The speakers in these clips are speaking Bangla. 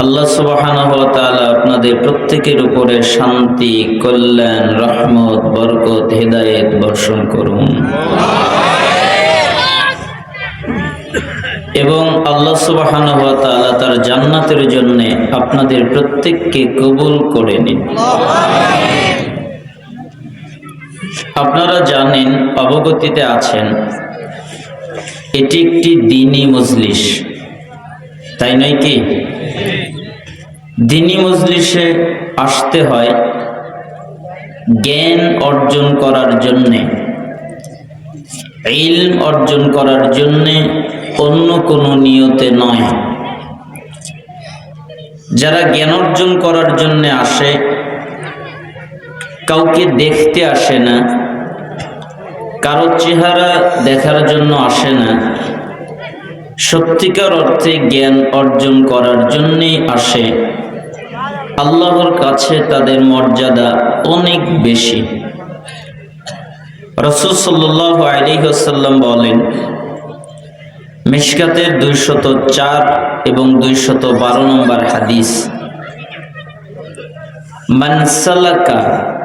আল্লাহ সুবহানাহু ওয়া তাআলা আপনাদের প্রত্যেকের উপরে শান্তি, কল্যাণ, রহমত, বরকত, হেদায়েত বর্ষণ করুন এবং আল্লাহ সুবহানাহু ওয়া তাআলা তার জান্নাতের জন্য আপনাদের প্রত্যেককে কবুল করে নিন। আপনারা জানেন, অবগতিতে আছেন, এটি একটি দ্বীনি মজলিস, তাই নয় কি? দ্বীনি মজলিসে আসতে হয় জ্ঞান অর্জন করার জন্যে, ইলম অর্জন করার জন্যে, অন্য কোনো নিয়তে নয়। যারা জ্ঞান অর্জন করার জন্যে আসে, কাউকে দেখতে আসে না, কারো চেহারা দেখার জন্য আসে না, সত্যিকার অর্থে জ্ঞান অর্জন করার জন্যই আসে। আল্লাহর কাছে তাদের মর্যাদা অনেক বেশি। রাসূল সাল্লাল্লাহু আলাইহি ওয়াসাল্লাম বলেন, মিশকাতের 204 এবং 212 নম্বর হাদিস, মান সালাকা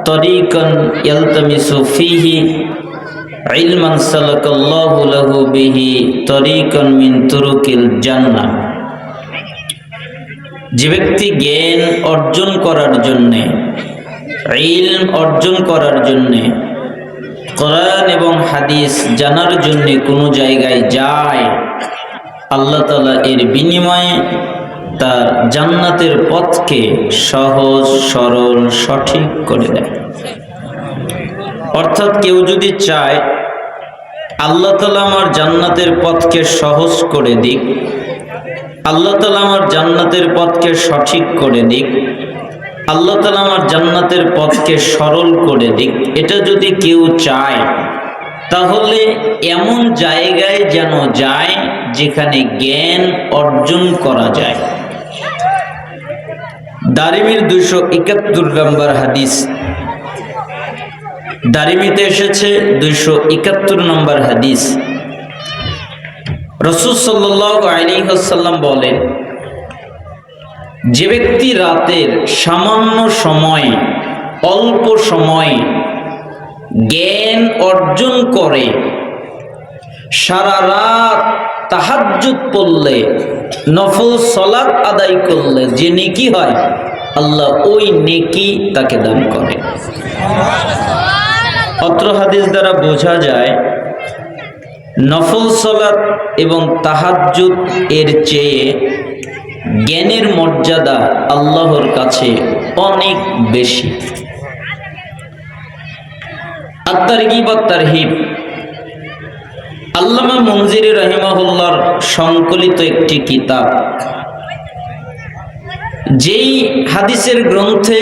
তরিকান ইয়ালতামিসু ফিহি ইলমান সালাকাল্লাহু লাহু বিহি তরিকান মিন তুরুকিল জান্নাহ। যে ব্যক্তি জ্ঞান অর্জন করার জন্যে, ইলম অর্জন করার জন্যে, কোরআন এবং হাদিস জানার জন্যে কোনো জায়গায় যায়, আল্লাহ তাআলা এর বিনিময়ে তার জান্নাতের পথকে সহজ, সরল, সঠিক করে দেয়। অর্থাৎ কেউ যদি চায় আল্লাহ তাআলা আমার জান্নাতের পথকে সহজ করে দিক, আল্লাহ তাআলা আমার জান্নাতের পথকে সঠিক করে দিক, আল্লাহ তাআলা আমার জান্নাতের পথকে সরল করে দিক, এটা যদি কেউ চায়, তাহলে এমন জায়গায় যেন যায় যেখানে জ্ঞান অর্জন করা যায়। দারিমির 271 নম্বর হাদিস, দারিমিতে এসেছে 271 নম্বর হাদিস। রাসূল সাল্লাল্লাহু আলাইহি ওয়াসাল্লাম বলেন, যে ব্যক্তি রাতের সামান্য সময়, অল্প সময় জ্ঞান অর্জন করে, সারা রাত তাহাজ্জুদ পড়লে, নফল সালাত আদায় করলে যে নেকি হয়, আল্লাহ ওই নেকি তাকে দান করে। অত্র হাদিস দ্বারা বোঝা যায়, নফল সালাত এবং তাহাজ্জুদ এর চেয়ে জ্ঞানের মর্যাদা আল্লাহর কাছে অনেক বেশি। আত-তারগীব ওয়াত-তারহীব, আল্লামা মুনজিরি রাহিমাহুল্লাহর সংকলিত একটি কিতাব। যেই হাদিসের গ্রন্থে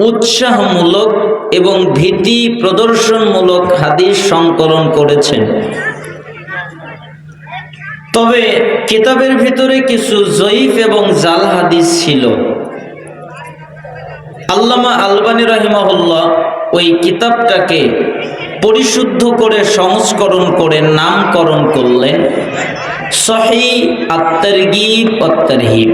উৎসাহমূলক এবং ভীতি প্রদর্শনমূলক হাদিস সংকলন করেছেন, তবে কিতাবের ভিতরে কিছু জয়ীফ এবং জাল হাদিস ছিল। আল্লামা আলবানী রাহিমাহুল্লাহ ওই কিতাবটাকে পরিশুদ্ধ করে সংস্করণ করে নামকরণ করলেন সহিহ আত-তারগীব ওয়াত-তারহীব।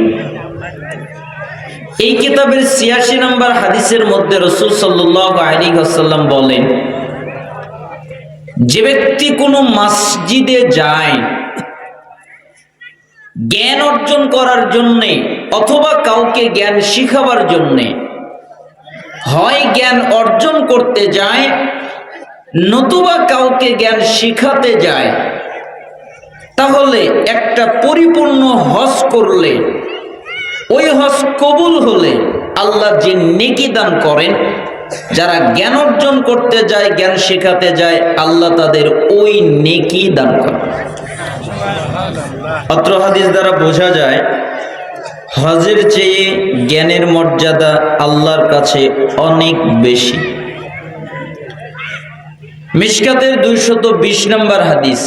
এই কিতাবের 86 নম্বর হাদিসের মধ্যে রাসূল সাল্লাল্লাহু আলাইহি ওয়াসাল্লাম বলেন, যে ব্যক্তি কোনো মসজিদে যায় জ্ঞান অর্জন করার জন্যে অথবা কাউকে জ্ঞান শিখাবার জন্যে, হয় জ্ঞান অর্জন করতে যায় নতুবা কাউকে জ্ঞান শিখাতে যায়, তাহলে একটা পরিপূর্ণ হজ করলে, ওই হজ কবুল হলে আল্লাহ যে নেকি দান করেন, যারা জ্ঞান অর্জন করতে যায়, জ্ঞান শেখাতে যায়, আল্লাহ তাদের ওই নেকি দান করেন। অত্র হাদিস দ্বারা বোঝা যায়, হজের চেয়ে জ্ঞানের মর্যাদা আল্লাহর কাছে অনেক বেশি। মিশকাতের 220 নম্বর হাদিস,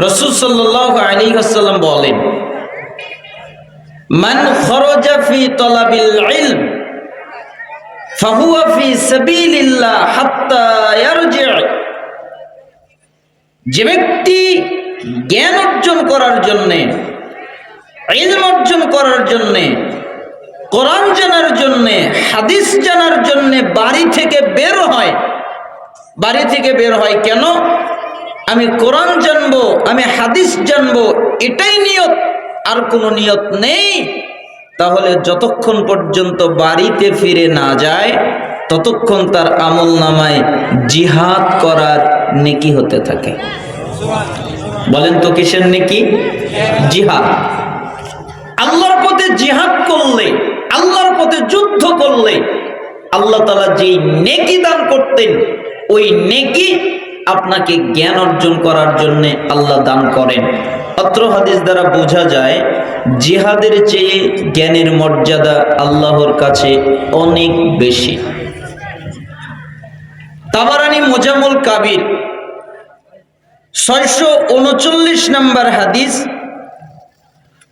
রাসূল সাল্লাল্লাহু আলাইহি ওয়াসাল্লাম বলেন, মান খরাজা ফি তালাবিল ইলম ফাহুয়া ফি সাবিলিল্লাহ হাত্তা ইয়ারজি'। যে ব্যক্তি জ্ঞান অর্জন করার জন্যে ইলম অর্জন করার জন্যে, কোরআন জানার জন্যে, হাদিস জানার জন্যে বাড়ি থেকে বের হয়। বাড়ি থেকে বের হয় কেন? আমি কোরআন জানবো, আমি হাদিস জানবো, এটাই নিয়ত, আর কোনো নিয়ত নেই। তাহলে যতক্ষণ পর্যন্ত বাড়িতে ফিরে না যায় ততক্ষণ তার আমল নামায় জিহাদ করার নেকি হতে থাকে। বলেন তো কিসের নেকি? জিহাদ। আল্লাহর পথে জিহাদ করলে, আল্লাহর পথে যুদ্ধ করলে আল্লাহ তাআলা যেই নেকি দান করতেন, ওই নেকি আপনাকে জ্ঞান অর্জন করার জন্য আল্লাহ দান করেন। অত্র হাদিস দ্বারা বোঝা যায় জিহাদের চেয়ে জ্ঞানের মর্যাদা আল্লাহর কাছে অনেক বেশি। তাবারানী মুজামুল কাবির 639 নম্বর হাদিস,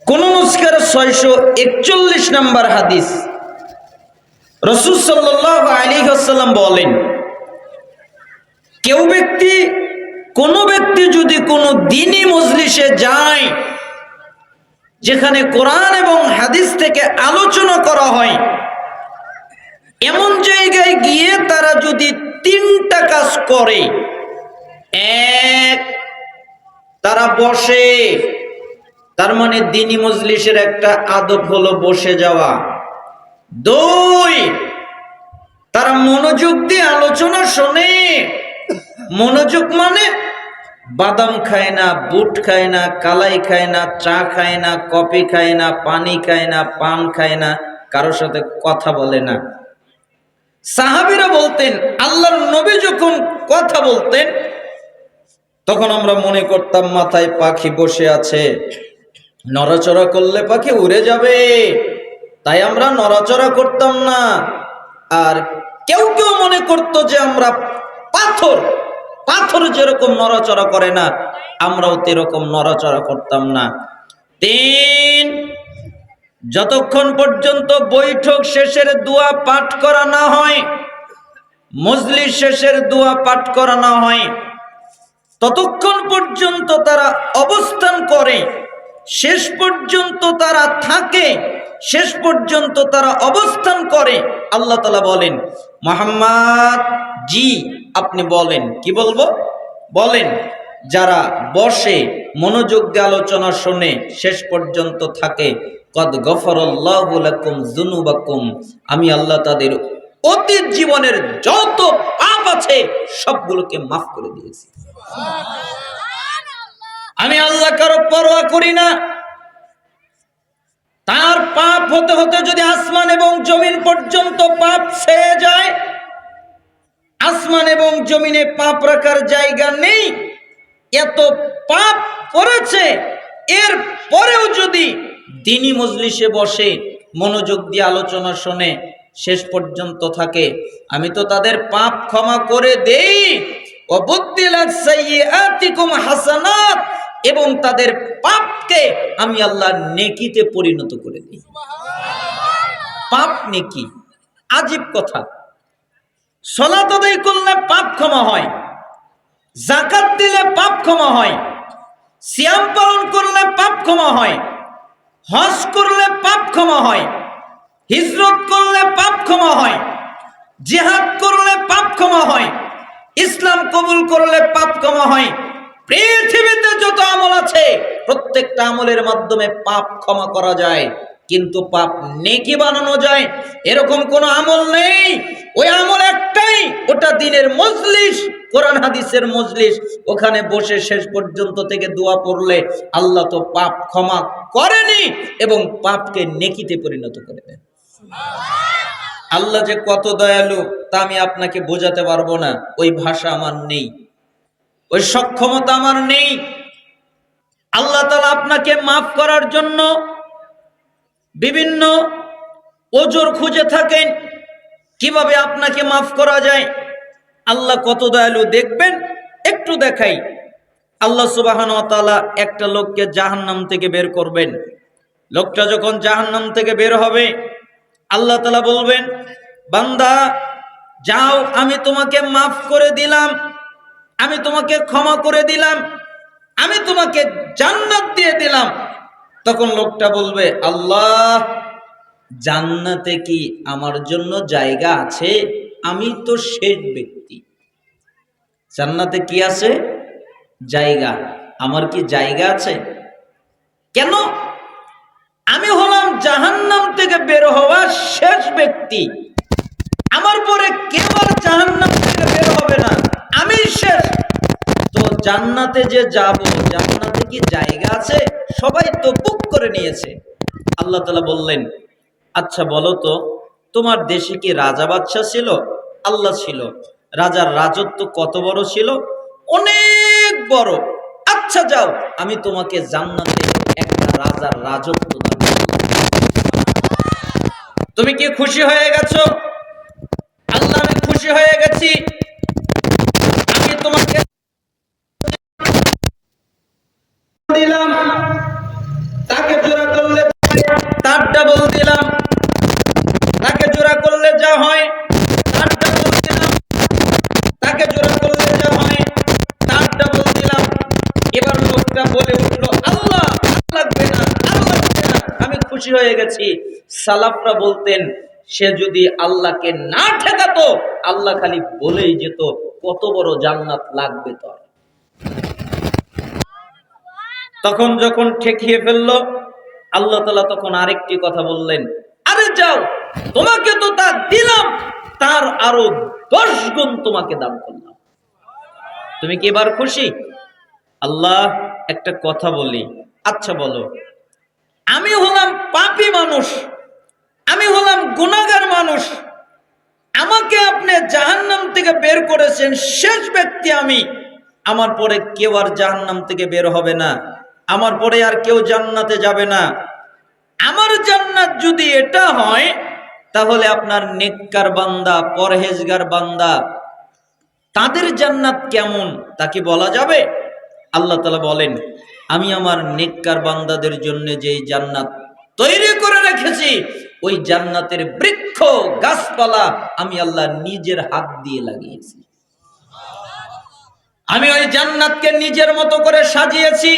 কোন নুসখার 641 নম্বর হাদিস। রাসূল সাল্লাল্লাহু আলাইহি ওয়াসাল্লাম বলেন, কোন ব্যক্তি যদি কোনো দ্বীনি মজলিসে যায় যেখানে কোরআন এবং হাদিস থেকে আলোচনা করা হয়, এমন জায়গায় গিয়ে তারা যদি 3টা কাজ করে: এক, তারা বসে, তার মানে দ্বীনি মজলিসের একটা আদব হলো বসে যাওয়া। 2, তারা মনোযোগ দিয়ে আলোচনা শোনে। মনোযোগ মানে বাদাম খায় না, বুট খায় না, কালাই খায় না, চা খায় না, কফি খায় না, পানি খায় না, পান খায় না, কারোর সাথে কথা বলে না। সাহাবীরা বলতেন, আল্লাহর নবী যখন কথা বলতেন তখন আমরা মনে করতাম মাথায় পাখি বসে আছে, নড়াচড়া করলে পাখি উড়ে যাবে, তাই আমরা নড়াচড়া করতাম না। আর কেউ কেউ মনে করতো যে আমরা পাথর যেরকম নড়াচড়া করে না, আমরাও তেরকম নড়াচড়া করতাম না। 3, যতক্ষণ পর্যন্ত বৈঠক শেষের দোয়া পাঠ করা না হয়, মজলিস শেষের দোয়া পাঠ করা না হয়, ততক্ষণ পর্যন্ত তারা অবস্থান করে, শেষ পর্যন্ত তারা থাকে, শেষ পর্যন্ত তারা অবস্থান করে। আল্লাহ তাআলা বলেন, মুহাম্মদ জি আপনি বলেন। কি বলবো? বলেন। যারা বসে মনোযোগ দিয়ে আলোচনা শুনে শেষ পর্যন্ত থাকে, কদ গফরাল্লাহু লাকুম যুনুবাকুম, আমি আল্লাহ তাদের অতীত জীবনের যত পাপ আছে সবগুলোকে মাফ করে দিয়েছি। আমি আল্লাহ কারো পরোয়া করি না। তার পাপ হতে হতে যদি আসমান এবং জমিন পর্যন্ত পাপ ছেয়ে যায়, আসমান এবং জমিনে পাপ রাখার জায়গা নেই, এত পাপ করেছে, এর পরেও যদি দ্বীনি মজলিসে বসে মনোযোগ দিয়ে আলোচনা শুনে শেষ পর্যন্ত থাকে, আমি তো তাদের পাপ ক্ষমা করে দেই। ওয়াবুদ্দিলাত সাইয়্যাতিকুম হাসানাত, এবং তাদের পাপকে আমি আল্লাহ নেকিতে পরিণত করে দিই। পাপ নেকি, আজীব কথা। সালাত আদায় করলে পাপ ক্ষমা হয়, যাকাত দিলে পাপ ক্ষমা হয়, সিয়াম পালন করলে পাপ ক্ষমা হয়, হজ করলে পাপ ক্ষমা হয়, হিজরত করলে পাপ ক্ষমা হয়, জিহাদ করলে পাপ ক্ষমা হয়, ইসলাম কবুল করলে পাপ ক্ষমা হয়। পৃথিবীতে যত আমল আছে প্রত্যেকটা আমলের মাধ্যমে পাপ ক্ষমা করা যায়, কিন্তু পাপ নেকি বানানো যায় এরকম কোনো আমল নেই। ওই আমল একটাই, ওটা দ্বীনের মজলিস, কোরআন হাদিসের মজলিস। ওখানে বসে শেষ পর্যন্ত থেকে দোয়া পড়লে আল্লাহ তো পাপ ক্ষমা করেনি এবং পাপকে নেকিতে পরিণত করে দেন। আল্লাহ যে কত দয়ালু তা আমি আপনাকে বোঝাতে পারবো না, ওই ভাষা আমার নেই, ওই সক্ষমতা আমার নেই। আল্লাহ তাআলা আপনাকে মাফ করার জন্য বিভিন্ন ওজোর খুঁজে থাকেন, কিভাবে আপনাকে মাফ করা যায়। আল্লাহ কত দয়ালু দেখবেন, একটু দেখাই। আল্লাহ সুবহানাহু ওয়া তাআলা একটা লোককে জাহান্নাম থেকে বের করবেন। লোকটা যখন জাহান্নাম থেকে বের হবে, আল্লাহ তাআলা বলবেন, বান্দা যাও, আমি তোমাকে মাফ করে দিলাম, আমি তোমাকে ক্ষমা করে দিলাম, আমি তোমাকে জান্নাত দিয়ে দিলাম। তখন লোকটা বলবে, আল্লাহ, জান্নাতে কি আমার জন্য জায়গা আছে? আমি তো শেষ ব্যক্তি, জান্নাতে কি আছে? জায়গা। আমার কি জায়গা আছে? কেন? আমি হলাম জাহান্নাম থেকে বের হওয়া শেষ ব্যক্তি, আমার পরে কেউ আর জাহান্নাম থেকে বের হবে না, আমি শেষ। তো জান্নাতে যে যাব, জান্নাতে কি জায়গা আছে? সবাই তো বুক করে নিয়েছে। আল্লাহ তাআলা বললেন, আচ্ছা বলো তো, তোমার দেশে কি রাজা বাদশা ছিল? আল্লাহ ছিল। রাজার রাজত্ব কত বড় ছিল? অনেক বড়। আচ্ছা যাও, আমি তোমাকে জান্নাতে একটা রাজার রাজত্ব দান করব। তুমি কি খুশি হয়ে গেছো? আল্লাহ, আমি খুশি হয়ে গেছি, আমি তোমাকে দিলাম। তাকে জোড়া করলে তার ডাবল দিলাম, তাকে জোড়া করলে যা হয় তার ডাবল দিলাম, তাকে জোড়া করলে যা হয় তার ডাবল দিলাম। এবার লোকটা বলে উঠলো, আল্লাহ, লাগবে না, আর লাগবে না, আমি খুশি হয়ে গেছি। সালাফরা বলতেন, সে যদি আল্লাহকে না ঠেকাতো, আল্লাহ খালি বলেই যেত, কত বড় জান্নাত লাগবে তোর। তখন যখন ঠেকিয়ে ফেললো, আল্লাহ তাআলা তখন আরেকটি কথা বললেন, আরে যাও, তোমাকে তো তা দিলাম, তার আরো 10 গুণ তোমাকে দান করলাম। তুমি কি এবার খুশি? আল্লাহ, একটা কথা বলি। আচ্ছা বলো। আমি হলাম পাপী মানুষ, আমি হলাম গুনাহগার মানুষ, আমাকে আপনি জাহান্নাম থেকে বের করেছেন, শেষ ব্যক্তি আমি। আমার পরে কেউ আর জাহান্নাম থেকে বের হবে না, আমার পরে আর কেউ জান্নাতে যাবে না। আমার জান্নাত যদি এটা হয়, তাহলে আপনার নেককার বান্দা, পরহেজগার বান্দা, তাদের জান্নাত কেমন তা কি বলা যাবে? আল্লাহ তাআলা বলেন, আমি আমার নেককার বান্দাদের জন্য যেই জান্নাত তৈরি করে রেখেছি, ওই জান্নাতের বৃক্ষ গাছপালা আমি আল্লাহ নিজের হাত দিয়ে লাগিয়েছি। আমি ওই জান্নাতকে নিজের মতো করে সাজিয়েছি।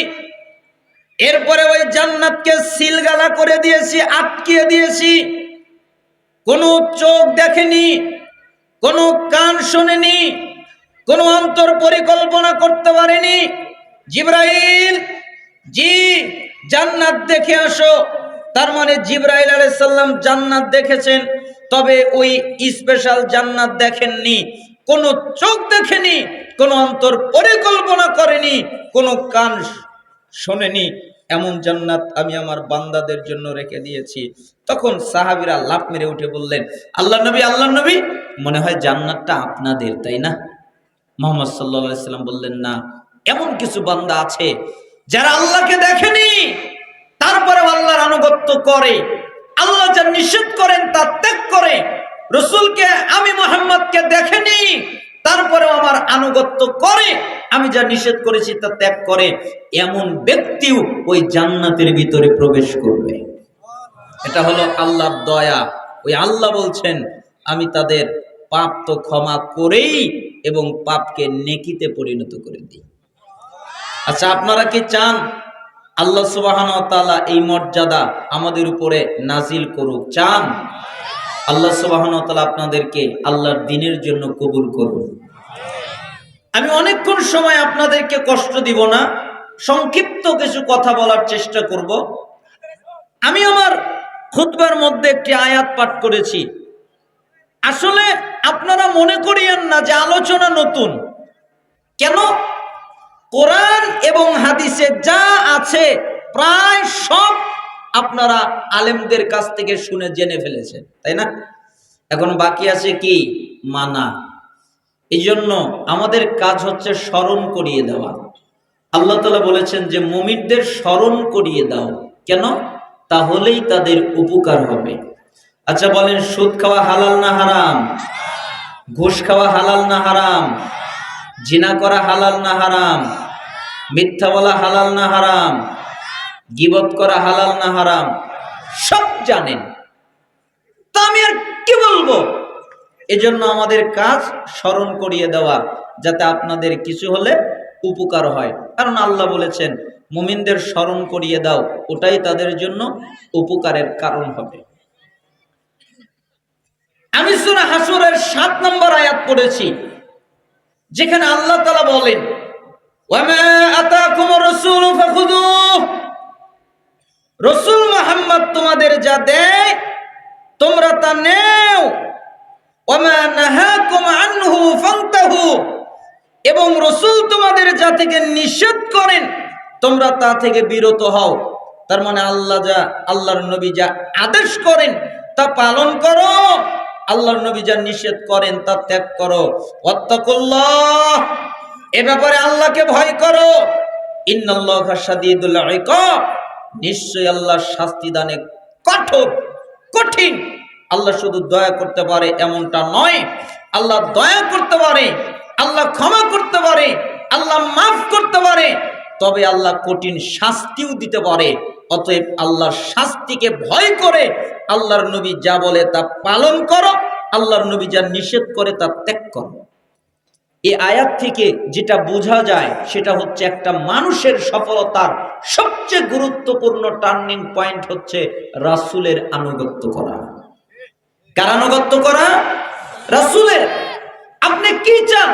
এরপরে ওই জান্নাতকে সিলগালা করে দিয়েছি, আটকিয়ে দিয়েছি। কোনো চোখ দেখেনি, কোনো কান শোনেনি, কোনো অন্তর পরিকল্পনা করতে পারেনি। জিবরাইল, জি জান্নাত দেখে আসো। তার মানে জিবরাইল আলাইহিস সালাম জান্নাত দেখেছেন, তবে ওই স্পেশাল জান্নাত দেখেননি। কোনো চোখ দেখেনি, কোনো অন্তর পরিকল্পনা করেনি, কোনো কান শোনেনি। এমন জান্নাত আমি আমার বান্দাদের জন্য রেখে দিয়েছি। তখন সাহাবীরা লাফ মেরে উঠে বললেন, আল্লাহ নবী, আল্লাহ নবী, মনে হয় জান্নাতটা আপনাদের, তাই না? মুহাম্মদ সাল্লাল্লাহু আলাইহি সাল্লাম বললেন, না, এমন কিছু বান্দা আছে যারা আল্লাহকে দেখেনি, তারপরে আল্লাহর আনুগত্য করে, আল্লাহ যা নিষেধ করেন তা ত্যাগ করে। রাসূলকে, আমি মুহাম্মদকে দেখেনি, তারপরেও আমার আনুগত্য করে, আমি যা নিষেধ করেছি তা ত্যাগ করে। এমন ব্যক্তিও ওই জান্নাতের ভিতরে প্রবেশ করবে। এটা হলো আল্লাহর দয়া। ওই আল্লাহ বলছেন, আমি তাদের পাপ তো ক্ষমা করেই এবং পাপকে নেকিতে পরিণত করে দিই। আচ্ছা, আপনারা কি চান আল্লাহ সুবহানাহু ওয়া তাআলা এই মর্যাদা আমাদের উপরে নাজিল করুক? চান? আল্লাহ সুবহানাহু ওয়া তাআলা আপনাদেরকে আল্লাহর দ্বীনের জন্য কবুল করুন। আমি অনেকক্ষণ সময় আপনাদেরকে কষ্ট দিব না, সংক্ষিপ্ত কিছু কথা বলার চেষ্টা করব। আমি আমার খুতবার মধ্যে একটি আয়াত পাঠ করেছি। আসলে আপনারা মনে করিয়েন না যে আলোচনা নতুন। কেন? কোরআন এবং হাদিসে যা আছে প্রায় সব আপনারা আলেমদের কাছ থেকে শুনে জেনে ফেলেছেন, তাই না? এখন বাকি আছে কি? মানা। এই জন্য আমাদের কাজ হচ্ছে স্মরণ করিয়ে দেওয়া। আল্লাহ তাআলা বলেছেন যে মুমিনদের স্মরণ করিয়ে দাও। কেন? তাহলেই তাদের উপকার হবে। আচ্ছা বলেন, সুদ খাওয়া হালাল না হারাম? ঘুষ খাওয়া হালাল না হারাম? জিনা করা হালাল না হারাম? মিথ্যা বলা হালাল না হারাম? গীবত করা হালাল না হারাম? সব জানেন, তা আমি আর কি বলবো? এজন্য আমাদের কাজ স্মরণ করিয়ে দেওয়া, যাতে আপনাদের কিছু হলে উপকার হয়। কারণ আল্লাহ বলেছেন, মুমিনদের স্মরণ করিয়ে দাও, ওটাই তাদের জন্য উপকারের কারণ হবে। আমি সূরা হাসরের 7 নম্বর আয়াত পড়েছি, যেখানে আল্লাহ তাআলা বলেন, ওয়ামা আতাকুমুর রাসূলু ফাখুযুহু, রাসূল মুহাম্মদ তোমাদের যা দেয় তোমরা তা নেও, ওয়ামা নাহাকুম আনহু ফান্তাহু, এবং রাসূল তোমাদের যা থেকে নিষেধ করেন তোমরা তা থেকে বিরত হও। তার মানে আল্লাহর নবী যা আদেশ করেন তা পালন করো, আল্লাহর নবী যা নিষেধ করেন তা ত্যাগ করো। ওয়াত্তাকুল্লাহ, এ ব্যাপারে আল্লাহকে ভয় করো। ইন্নাল্লাহা শাদীদুল ইকাব, নিশ্চয়ই আল্লাহ শাস্তি দানে কঠোর, কঠিন। আল্লাহ শুধু দয়া করতে পারে এমনটা নয়, আল্লাহ দয়া করতে পারে, আল্লাহ ক্ষমা করতে পারে, আল্লাহ মাফ করতে পারে, তবে আল্লাহ কঠিন শাস্তিও দিতে পারে। অতএব আল্লাহর শাস্তিকে ভয় করে আল্লাহর নবী যা বলে তা পালন করো, আল্লাহর নবী যা নিষেধ করে তা ত্যাগ করো। এই আয়াত থেকে যেটা বোঝা যায় সেটা হচ্ছে একটা মানুষের সফলতার সবচেয়ে গুরুত্বপূর্ণ টার্নিং পয়েন্ট হচ্ছে রাসূলের আনুগত্য করা। কার আনুগত্য করা? রাসূলের। আপনি কি চান?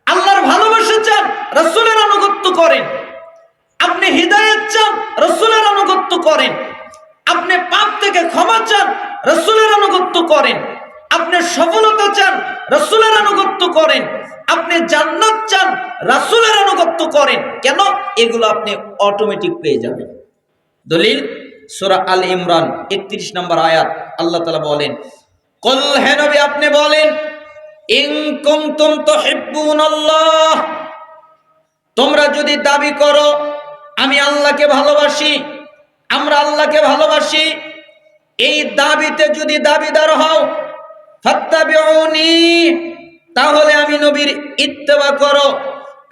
আল্লাহর ভালোবাসা চান, রাসূলের আনুগত্য করেন। আপনি হিদায়াত চান, রাসূলের আনুগত্য করেন। আপনি পাপ থেকে ক্ষমা চান, রাসূলের আনুগত্য করেন। আপনি সফলতা চান, রাসূলের আনুগত্য করেন। আপনি জান্নাত চান, রাসূলের আনুগত্য করেন। কেন? এগুলো আপনি অটোমেটিক পেয়ে যাবেন। দলিল সূরা আল ইমরান 31 নম্বর আয়াত, আল্লাহ তাআলা বলেন, কুল, হে নবী আপনি বলেন, ইন কুনতুম তুহিব্বুনাল্লাহ, তোমরা যদি দাবি করো আমি আল্লাহকে ভালোবাসি, আমরা আল্লাহকে ভালোবাসি, এই দাবিতে যদি দাবিদার হও, ফাত্তাবিউনি, তাহলে আমি নবীর ইত্তেবা করো,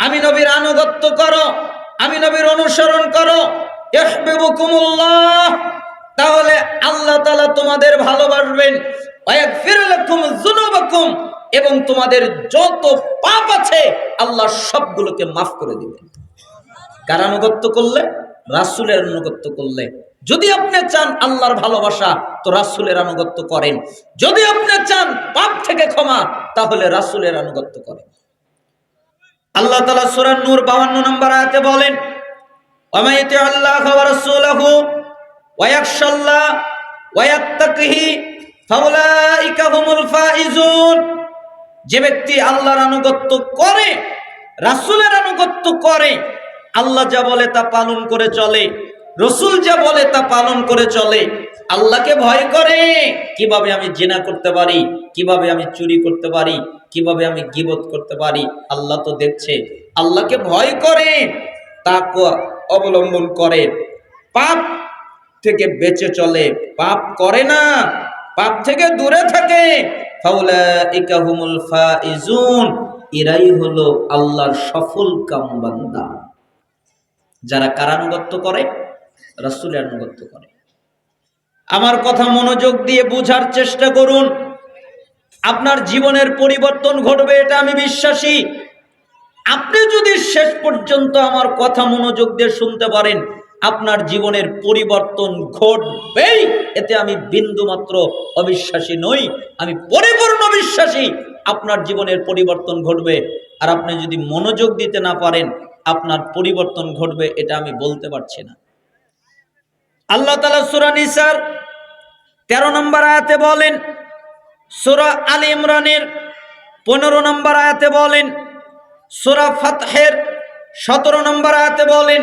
আমি নবীর আনুগত্য করো, আমি নবীর অনুসরণ করো। ইউহিব্বুকুমুল্লাহ, তাহলে আল্লাহ তাআলা তোমাদের ভালোবাসবেন। ওয়া ইয়াগফির লাকুম যুনুবাকুম, এবং তোমাদের যত পাপ আছে আল্লাহ সবগুলোকে মাফ করে দিবেন। কার আনুগত্য করলে? রাসূলের আনুগত্য করলে। যদি আপনি চান আল্লাহর ভালোবাসা তো রাসূলের আনুগত্য করেন, যদি আপনি চান পাপ থেকে ক্ষমা তাহলে রাসূলের আনুগত্য করেন। আল্লাহ তাআলা সূরা নূর 52 নম্বর আয়াতে বলেন, ওয়া মান ইতিআল্লাহা ওয়া রাসূলাহু ওয়া ইয়াখশাল্লাহ ওয়া ইয়াত্তাকিহি ফাউলাইকা হুমুল ফাইজুন, যে ব্যক্তি আল্লাহর আনুগত্য করে, রাসূলের আনুগত্য করে, আল্লাহ যা বলে তা পালন করে চলে, রাসূল যা বলে তা পালন করে চলে, আল্লাহকে ভয় করে, কিভাবে আমি জিনা করতে পারি, কিভাবে আমি চুরি করতে পারি, কিভাবে আমি গীবত করতে পারি, আল্লাহ তো দেখছে, আল্লাহকে ভয় করে, তাকওয়া অবলম্বন করে, পাপ থেকে বেঁচে চলে, পাপ করে না, পাপ থেকে দূরে থাকে, ফাউলাইকা হুমুল ফাইজুন, এরাই হলো আল্লাহর সফল কাম বান্দা। যারা কার আনুগত্য করে? রাসূলের আনুগত্য করে। আমার কথা মনোযোগ দিয়ে বোঝার চেষ্টা করুন, আপনার জীবনের পরিবর্তন ঘটবে এটা আমি বিশ্বাসী। আপনি যদি শেষ পর্যন্ত আমার কথা মনোযোগ দিয়ে শুনতে পারেন, আপনার জীবনের পরিবর্তন ঘটবেই, এতে আমি বিন্দুমাত্র অবিশ্বাসী নই, আমি পরিপূর্ণ বিশ্বাসী আপনার জীবনের পরিবর্তন ঘটবে। আর আপনি যদি মনোযোগ দিতে না পারেন আপনার পরিবর্তন ঘটবে এটা আমি বলতে পারছি না। আল্লাহ তাআলা সূরা নিসার 13 নম্বর আয়াতে বলেন, সূরা আল ইমরানের 15 নম্বর আয়াতে বলেন, সূরা ফাতহের 17 নম্বর আয়াতে বলেন,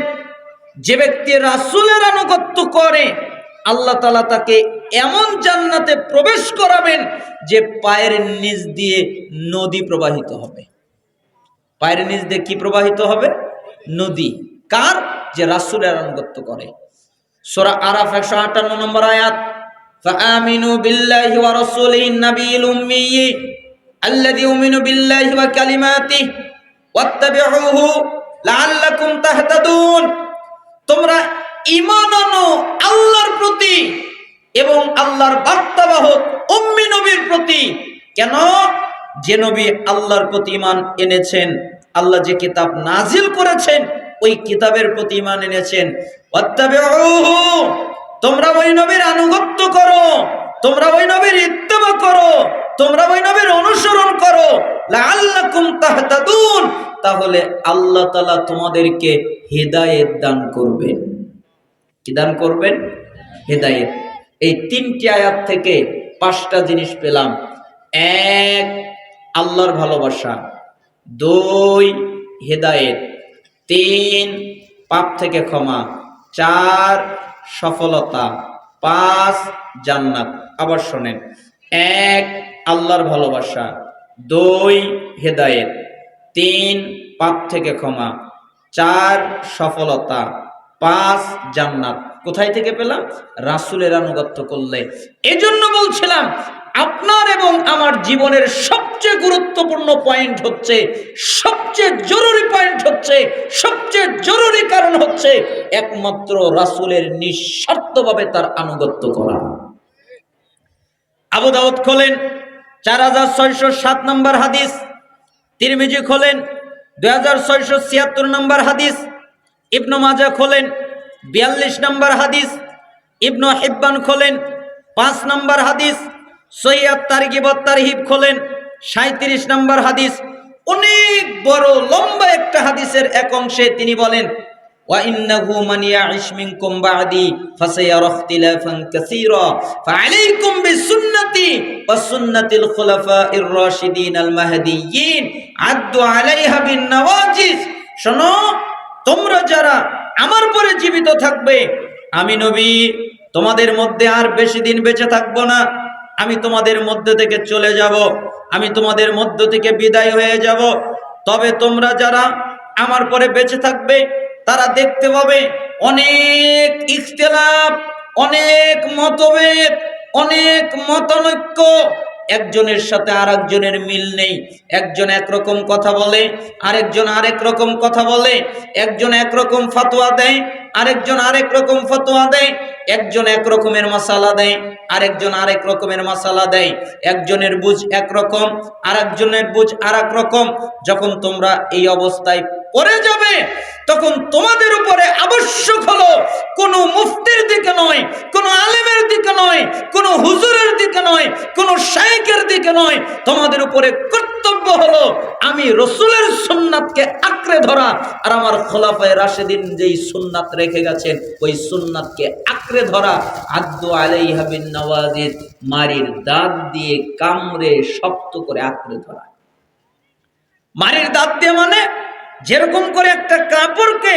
যে ব্যক্তি রাসূলের আনুগত্য করে আল্লাহ তাআলা তাকে এমন জান্নাতে প্রবেশ করাবেন যে পায়ের নিচ দিয়ে নদী প্রবাহিত হবে। পায়ের নিচ দিয়ে কি প্রবাহিত হবে? নদী। কার? যে রাসূলের আনুগত্য করে। সূরা আরাফ 158 নম্বর আয়াত, ফাআমিনু বিল্লাহি ওয়া রাসূলিহিন নাবিয়্যিল উম্মিয়্যি আল্লাযী ইউমিনু বিল্লাহি ওয়া কালিমাতিহি ওয়াত্তাবিউহু লাআল্লাকুম তাহতাদুন, তোমরা ঈমান আনো আল্লাহর প্রতি এবং আল্লাহর বার্তাবাহক উম্মি নবীর প্রতি। কেন? যে নবী আল্লাহর প্রতি ঈমান এনেছেন, আল্লাহ যে কিতাব নাজিল করেছেন ওই কিতাবের প্রতি ঈমান এনেছেন। ওয়াত্তাবিউহু, তোমরা ওই নবীর আনুগত্য করো, তোমরা ওই নবীর ইত্তেবা করো, তোমরা ওই নবীর অনুসরণ করো, লাআল্লাকুম তাহতাদুন, তাহলে আল্লাহ তাআলা তোমাদেরকে হেদায়েত দান করবেন। কি দান করবেন? হেদায়েত। এই তিনটি আয়াত থেকে 5টা জিনিস পেলাম। 1, আল্লাহর ভালোবাসা, 2, হেদায়েত, 3, পাপ থেকে ক্ষমা, 4, সফলতা, 5, জান্নাত। আবার শোনেন, 1, আল্লাহর ভালোবাসা, 2, হেদায়েত, 3, পাপ থেকে ক্ষমা, 4, সফলতা, 5, জান্নাত। কোথায় থেকে পেলাম? রাসূলের আনুগত্য করলে। এজন্য বলছিলাম আপনার এবং আমার জীবনের সবচেয়ে গুরুত্বপূর্ণ পয়েন্ট হচ্ছে, সবচেয়ে জরুরি পয়েন্ট হচ্ছে, সবচেয়ে জরুরি কারণ হচ্ছে একমাত্র রাসূলের নিঃস্বার্থভাবে তার আনুগত্য করা। আবু দাউদ খোলেন 4607 নম্বর হাদিস, তিরমিজি খোলেন 2676 নম্বর হাদিস, ইবনে মাজাহ খোলেন 42 নম্বর হাদিস, ইবনে হিব্বান খোলেন 5 নম্বর হাদিস, সহিহ আত-তারগিব ওয়াত তারহিব খোলেন 37 নম্বর হাদিস। অনেক বড় লম্বা একটা হাদিসের এক অংশে তিনি বলেন, ওয়া ইন্নাহু মান ইয়াইশ মিনকুম বা'দি ফাসায়ারা ইখতিলাফান কাসীরা ফাআলাইকুম বিসুন্নতি ওয়া সুন্নাতিল খুলাফাইর রাশিদিন আল মাহদিয়্যিন আদ্দু আলাইহা বিন নওয়াজিজ। শোনো, তোমরা যারা আমার পরে জীবিত থাকবে, আমি নবী তোমাদের মধ্যে আর বেশি দিন বেঁচে থাকবো না, আমি তোমাদের মধ্যে থেকে চলে যাব, আমি তোমাদের মধ্য থেকে বিদায় হয়ে যাব। তবে তোমরা যারা আমার পরে বেঁচে থাকবে তারা দেখতে পাবে অনেক ইখতিলাফ, অনেক মতভেদ, অনেক মতানৈক্য, একজনের সাথে আরেকজনের মিল নেই। একজন একরকম কথা বলে, আরেকজন আরেক রকম কথা বলে, একজন একরকম ফতোয়া দেয়, আরেকজন আরেক রকম ফতোয়া দেয়, একজন এক রকমের মাসালা দেয়, আরেকজন আরেক রকমের মাসালা দেয়, একজনের বুঝ একরকম, আরেকজনের বুঝ আরেক রকম। যখন তোমরা এই অবস্থায় পড়ে যাবে তখন তোমাদের উপরে আবশ্যক হলো কোনো মুফতির দিকে নয়, কোনো আলেমের দিকে নয়, কোনো হুজুরের দিকে নয়, কোনো শাইখের দিকে নয়, তোমাদের উপরে কর্তব্য হলো আমি রাসূলের সুন্নাতকে আঁকড়ে ধরা, আর আমার খোলাফায়ে রাশিদিন যেই সুন্নাত রেখে গেছেন ওই সুন্নাতকে আঁকড়ে ধরা। আদ্দু আলাইহা বিন নওয়াজিজ, মারির দাঁত দিয়ে কামড়ে শক্ত করে আঁকড়ে ধরা। মারির দাঁত দিয়ে মানে যেরকম করে একটা কাপড়কে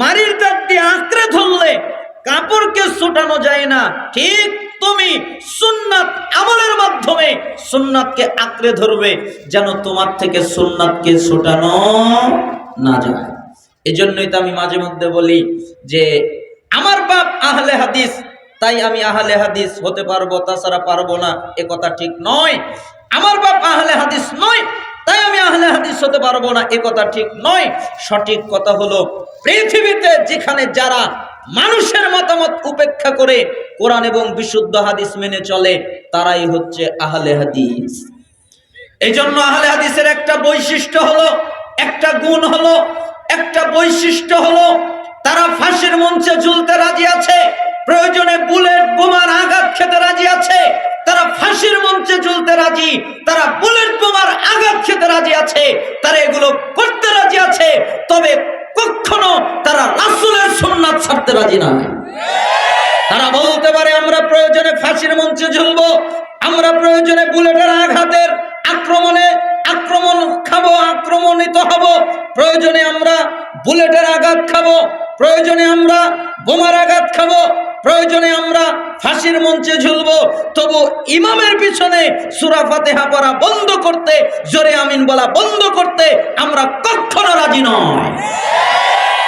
মারির দাঁত দিয়ে আঁকড়ে ধরলে কাপড়কে ছুটানো যায় না, ঠিক তুমি সুন্নাত আমলের মাধ্যমে সুন্নাতকে আঁকড়ে ধরবে যেন তোমার থেকে সুন্নাতকে ছুটানো না যায়। এজন্যই তো আমি মাঝে মধ্যে বলি যে আমার বাপ আহলে হাদিস, তাই আমি আহলে হাদিস হতে পারবো, তাছাড়া পারবো না, এ কথা ঠিক নয়। আমার বাপ আহলে হাদিস নয় তাই আমি আহলে হাদিস হতে পারবো না, এ কথা ঠিক নয়। সঠিক কথা হলো পৃথিবীতে যেখানে যারা মানুষের মতামত উপেক্ষা করে কোরআন এবং বিশুদ্ধ হাদিস মেনে চলে তারাই হচ্ছে আহলে হাদিস। এই জন্য আহলে হাদিসের একটা বৈশিষ্ট্য হলো, একটা গুণ হলো, একটা বৈশিষ্ট্য হলো তারা ফাঁসির মঞ্চে ঝুলতে রাজি আছে, প্রয়োজনে বুলেট বোমার আঘাত খেতে রাজি আছে। তারা ফাঁসির মঞ্চে ঝুলতে রাজি, তারা বুলেট বোমার আঘাত খেতে রাজি আছে, তারা এগুলো করতে রাজি আছে, তবে কখনো তারা রাসূলের সুন্নাত ছাড়তে রাজি নয়। তারা বলতে পারে আমরা প্রয়োজনে ফাঁসির মঞ্চে ঝুলবো, আমরা প্রয়োজনে বুলেটের আঘাতের আক্রমণ খাবো, আক্রমণিত হব, প্রয়োজনে আমরা বুলেটের আঘাত খাবো, প্রয়োজনে আমরা বোমার আঘাত খাবো, প্রয়োজনে আমরা ফাঁসির মঞ্চে ঝুলবো, তবু ইমামের পিছনে সূরা ফাতিহা পড়া বন্ধ করতে, জোরে আমিন বলা বন্ধ করতে আমরা কখনো রাজি নয়।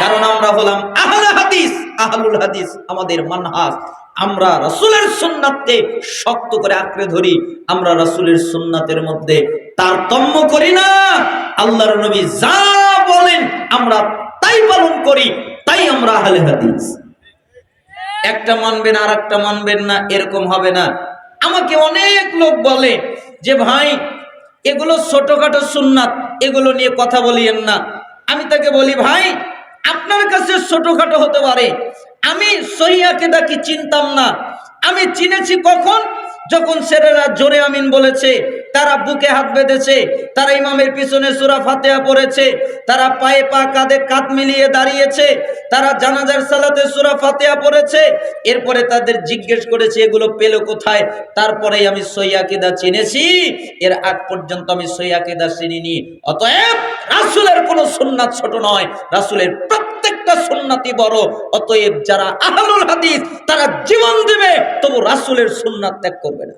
কারণ আমরা হলাম আহলে হাদিস, আহলুল হাদিস আমাদের মানহাজ। আমরা রাসূলের সুন্নাতকে শক্ত করে আঁকড়ে ধরি, আমরা রাসূলের সুন্নাতের মধ্যে তারতম্য করি না। আল্লাহর নবী যা বলেন আমরা তাই পালন করি, তাই আমরা আহলে হাদিস। একটা মানবেন আর একটা মানবেন না, এরকম হবে না। আমাকে অনেক লোক বলে যে ভাই এগুলো ছোটখাটো সুন্নাত, এগুলো নিয়ে কথা বলিয়েন না। আমি তাকে বলি ভাই আপনার কাছে ছোটখাটো হতে পারে। আমি সহিহ আকীদা কি চিনতাম না, আমি চিনেছি কখন? যখন ছেলেরা জোরে আমিন বলেছে, তারা বুকে হাত বেঁধেছে, তারা ইমামের পিছনে সূরা ফাতিহা পড়েছে, তারা পায়ে পা কাঁধে কাঁধ মিলিয়ে দাঁড়িয়েছে, তারা জানাজার সালাতে সূরা ফাতিহা পড়েছে। এরপরে তাদের জিজ্ঞেস করেছে এগুলো পেলো কোথায়, তারপরেই আমি সহিহ আকীদা চিনেছি। এর আগ পর্যন্ত আমি সহিহ আকীদা চিনিনি। অতএব রাসূলের কোনো সুন্নাত ছোট নয়, রাসূলের প্রত্যেকটা সুন্নাতই বড়। অতএব যারা আহলুল হাদিস তারা জীবন দিবে তবু রাসূলের সুন্নাত ত্যাগ করবে না।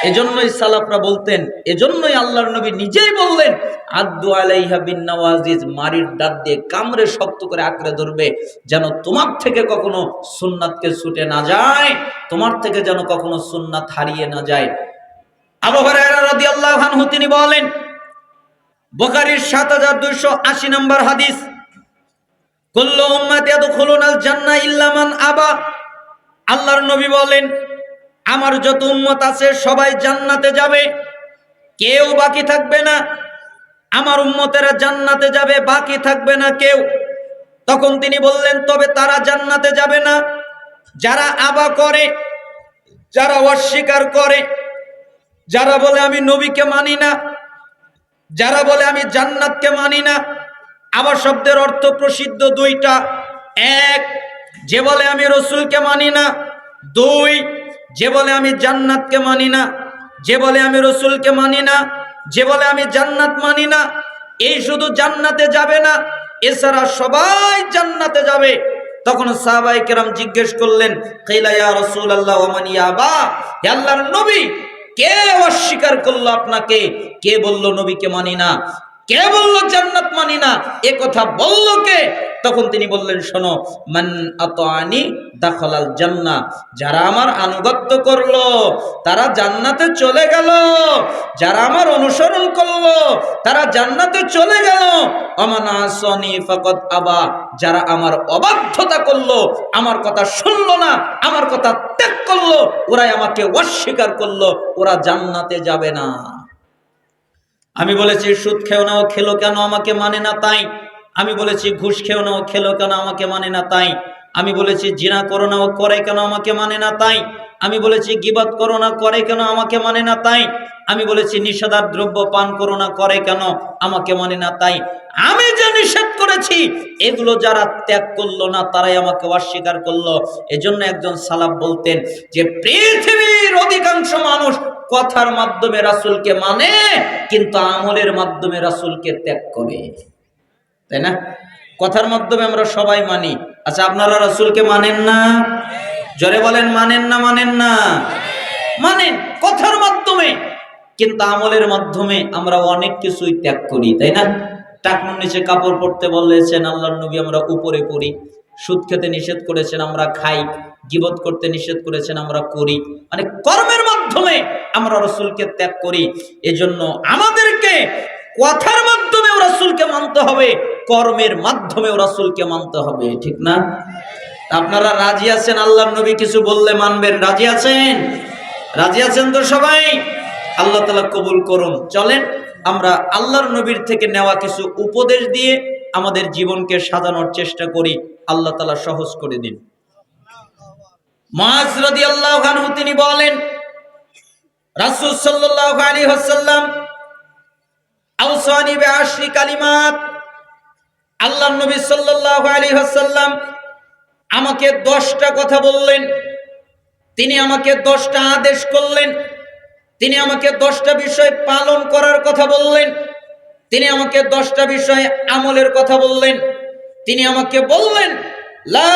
এজন্যই সালাফরা বলতেন, এজন্যই আল্লাহর নবী নিজেই বললেন, আদ্দু আলাইহা বিন নওয়াজিজ, মারির দাঁত দিয়ে কামড়ে শক্ত করে আঁকড়ে ধরবে, যেন তোমার থেকে কখনো সুন্নাতকে ছুটে না যায়, তোমার থেকে যেন কখনো সুন্নাত হারিয়ে না যায়। আবু হুরায়রা রাদিয়াল্লাহু আনহু তিনি বলেন, বুখারীর ৭২৮০ নম্বর হাদিস, কুল্লু উম্মতি ইয়াদখুলুনাল জান্নাহ ইল্লা মান আবা। আল্লাহর নবী বলেন, আমার যত উম্মত আছে সবাই জান্নাতে যাবে, কেউ বাকি থাকবে না। আমার উম্মতেরা জান্নাতে যাবে, বাকি থাকবে না কেউ। তখন তিনি বললেন, তবে তারা জান্নাতে যাবে না যারা আবা করে, যারা অস্বীকার করে, যারা বলে আমি নবীকে মানি না, যারা বলে আমি জান্নাতকে মানি না। আবার শব্দের অর্থ প্রসিদ্ধ দুইটা। এক, যে বলে আমি রসুলকে মানি না। দুই, যে বলে আমি জান্নাতকে মানি না। যে বলে আমি রসুলকে মানি না, যে বলে আমি জান্নাত মানি না, এই শুধু জান্নাতে যাবে না, এছাড়া সবাই জান্নাতে যাবে। তখন সাহাবায়ে কেরাম জিজ্ঞেস করলেন, কিলা ইয়া রাসূলুল্লাহ ওয়া মান ইয়াবা, হে আল্লাহর নবী, কে অস্বীকার করলো আপনাকে? কে বলল নবীকে মানি না? কে বলল জান্নাত মানি না? এ কথা বলল কে? তখন তিনি বললেন, শোনো, মান আতাআনি দাখালাল জান্নাহ, যারা আমার আনুগত্য করলো তারা জান্নাতে চলে গেল, যারা আমার অনুসরণ করলো তারা জান্নাতে চলে গেল। আমান আসানি ফাকাদ আবা, যারা আমার অবাধ্যতা করলো, আমার কথা শুনলো না, আমার কথা ত্যাগ করলো, ওরাই আমাকে অস্বীকার করলো, ওরা জান্নাতে যাবে না। আমি বলেছি সুদ খেও না, ও খেলো কেন? আমাকে মানে না তাই। আমি বলেছি ঘুষ খেও না, ও খেলো কেন? আমাকে মানে না তাই। আমি বলেছি জিনা করো না, ও করে কেন? আমাকে মানে না তাই। আমি বলেছি গীবত করো না, করে কেন? আমাকে মানে না তাই। আমি বলেছি নিষেধার দ্রব্য পান করো না, করে কেন? আমাকে মানে না তাই। আমি যে নিষেধ করেছি এগুলো যারা ত্যাগ করলো না তারাই আমাকে অস্বীকার করলো। এজন্য একজন সালাফ বলতেন যে পৃথিবীর অধিকাংশ মানুষ কথার মাধ্যমে রাসূলকে মানে, কিন্তু আমলের মাধ্যমে রাসূলকে ত্যাগ করে, তাই না? কথার মাধ্যমে আমরা সবাই মানি। আচ্ছা, আপনারা রাসূলকে মানেন না? জোরে বলেন, মানেন না? মানেন না? মানেন কথার মাধ্যমে, কিন্তু আমলের মাধ্যমে আমরা অনেক কিছুই ত্যাগ করি, তাই না? টাকনুর নিচে কাপড় পরতে বলেছেন আল্লাহর নবী, আমরা উপরে পড়ি। সুদ খেতে নিষেধ করেছেন, আমরা খাই। গীবত করতে নিষেধ করেছেন, আমরা করি। মানে কর্মের মাধ্যমে আমরা রাসূলকে ত্যাগ করি। এজন্য আমাদেরকে কথার মাধ্যমেও রাসূলকে মানতে হবে, কর্মের মাধ্যমেও রাসূলকে মানতে হবে, ঠিক না? আপনারা রাজি আছেন আল্লাহর নবী কিছু বললে মানবেন? রাজি আছেন? রাজি আছেন তো সবাই? আল্লাহ তাআলা কবুল করুন। চলেন আমরা আল্লাহর নবীর থেকে নেওয়া কিছু উপদেশ দিয়ে আমাদের জীবনকে সাজানোর চেষ্টা করি, আল্লাহ তাআলা সহজ করে দিন। মুআজ রাদিয়াল্লাহু আনহু তিনি বলেন, রাসূল সাল্লাল্লাহু আলাইহি ওয়াসাল্লাম আওসানি বিআশরি কালিমাত, আল্লাহর নবী সাল্লাল্লাহু আলাইহি ওয়াসাল্লাম আমাকে 10টা কথা বললেন। তিনি আমাকে 10টা আদেশ করলেন। তিনি আমাকে 10টা বিষয় পালন করার কথা বললেন। তিনি আমাকে 10টা বিষয় আমলের কথা বললেন। তিনি আমাকে বললেন, লা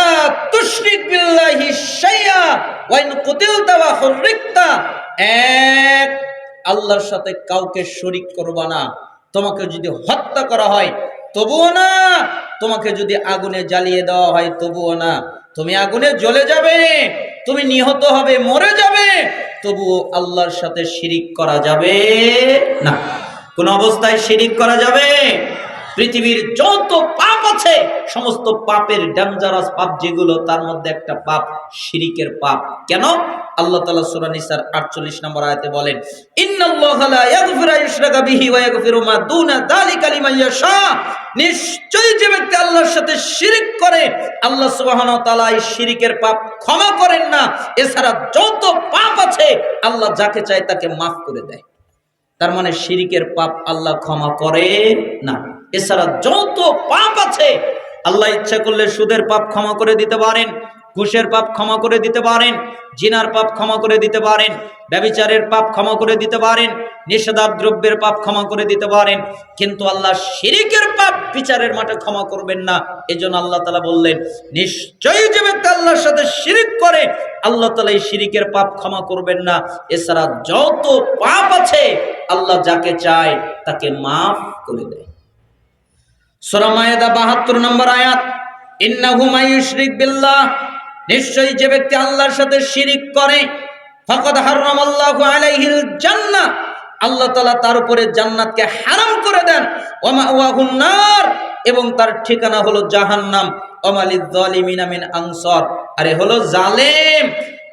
তুশরিক বিল্লাহি শাইআ ওয়া ইন কুতিলতা ওয়া হুররিকতা, এক, আল্লাহর সাথে কাউকে শরীক করবা না। তোমাকে যদি হত্যা করা হয় তবুও না, তোমাকে যদি আগুনে জ্বালিয়ে দেওয়া হয় তবুও না। তুমি আগুনে জ্বলে যাবে, তুমি নিহত হবে, মরে যাবে, তবুও আল্লাহর সাথে শিরিক করা যাবে না। কোন অবস্থায় শিরিক করা যাবে? পৃথিবীর যত পাপ আছে সমস্ত পাপের ডেঞ্জারাস পাপ যেগুলো, তার মধ্যে একটা পাপ শিরিকের পাপ। কেন? আল্লাহ তাআলা সূরা নিসার 48 নম্বর আয়াতে বলেন, ইন্নাল্লাহা লা ইয়াগফিরু ইউশরাকা বিহি ওয়া ইয়াগফিরু মা দুনা যালিকা লিমান ইয়াশা। নিশ্চয়ই যে ব্যক্তি আল্লাহর সাথে শিরিক করে, আল্লাহ সুবহানাহু ওয়া তাআলা এই শিরিকের পাপ ক্ষমা করেন না। এছাড়া যত পাপ আছে আল্লাহ যাকে চায় তাকে মাফ করে দেয়। তার মানে শিরিকের পাপ আল্লাহ ক্ষমা করে না। এছাড়া যত পাপ আছে আল্লাহ ইচ্ছা করলে সুদের পাপ ক্ষমা করে দিতে পারেন, ঘুষের পাপ ক্ষমা করে দিতে পারেন, জিনার পাপ ক্ষমা করে দিতে পারেন, ব্যভিচারের পাপ ক্ষমা করে দিতে পারেন, নিষেধাজ্ঞ দ্রব্যের পাপ ক্ষমা করে দিতে পারেন। কিন্তু আল্লাহ শিরিকের পাপ বিচারের মাঠে ক্ষমা করবেন না। এজন্য আল্লাহ তাআলা বললেন, নিশ্চয়ই যে ব্যক্তি আল্লাহর সাথে শিরিক করে আল্লাহ তাআলা এই শিরিকের পাপ ক্ষমা করবেন না। এছাড়া যত পাপ আছে আল্লাহ যাকে চায় তাকে মাফ করে দেয়। সূরা মায়েদা 72 নম্বর আয়াত, ইন্নাহু মাইয়ুশরিক বিল্লাহ, নিশ্চয়ই যে ব্যক্তি আল্লাহর সাথে শিরিক করে, ফাকাদ হারামাল্লাহু আলাইহিল জান্নাহ, আল্লাহ তাআলা তার উপরে জান্নাতকে হারাম করে দেন। ওয়া মাওয়াহুন নার, এবং তার ঠিকানা হলো জাহান্নাম। ওয়া মালিয যালিমিনা মিন আনসার, আরে হলো জালেম,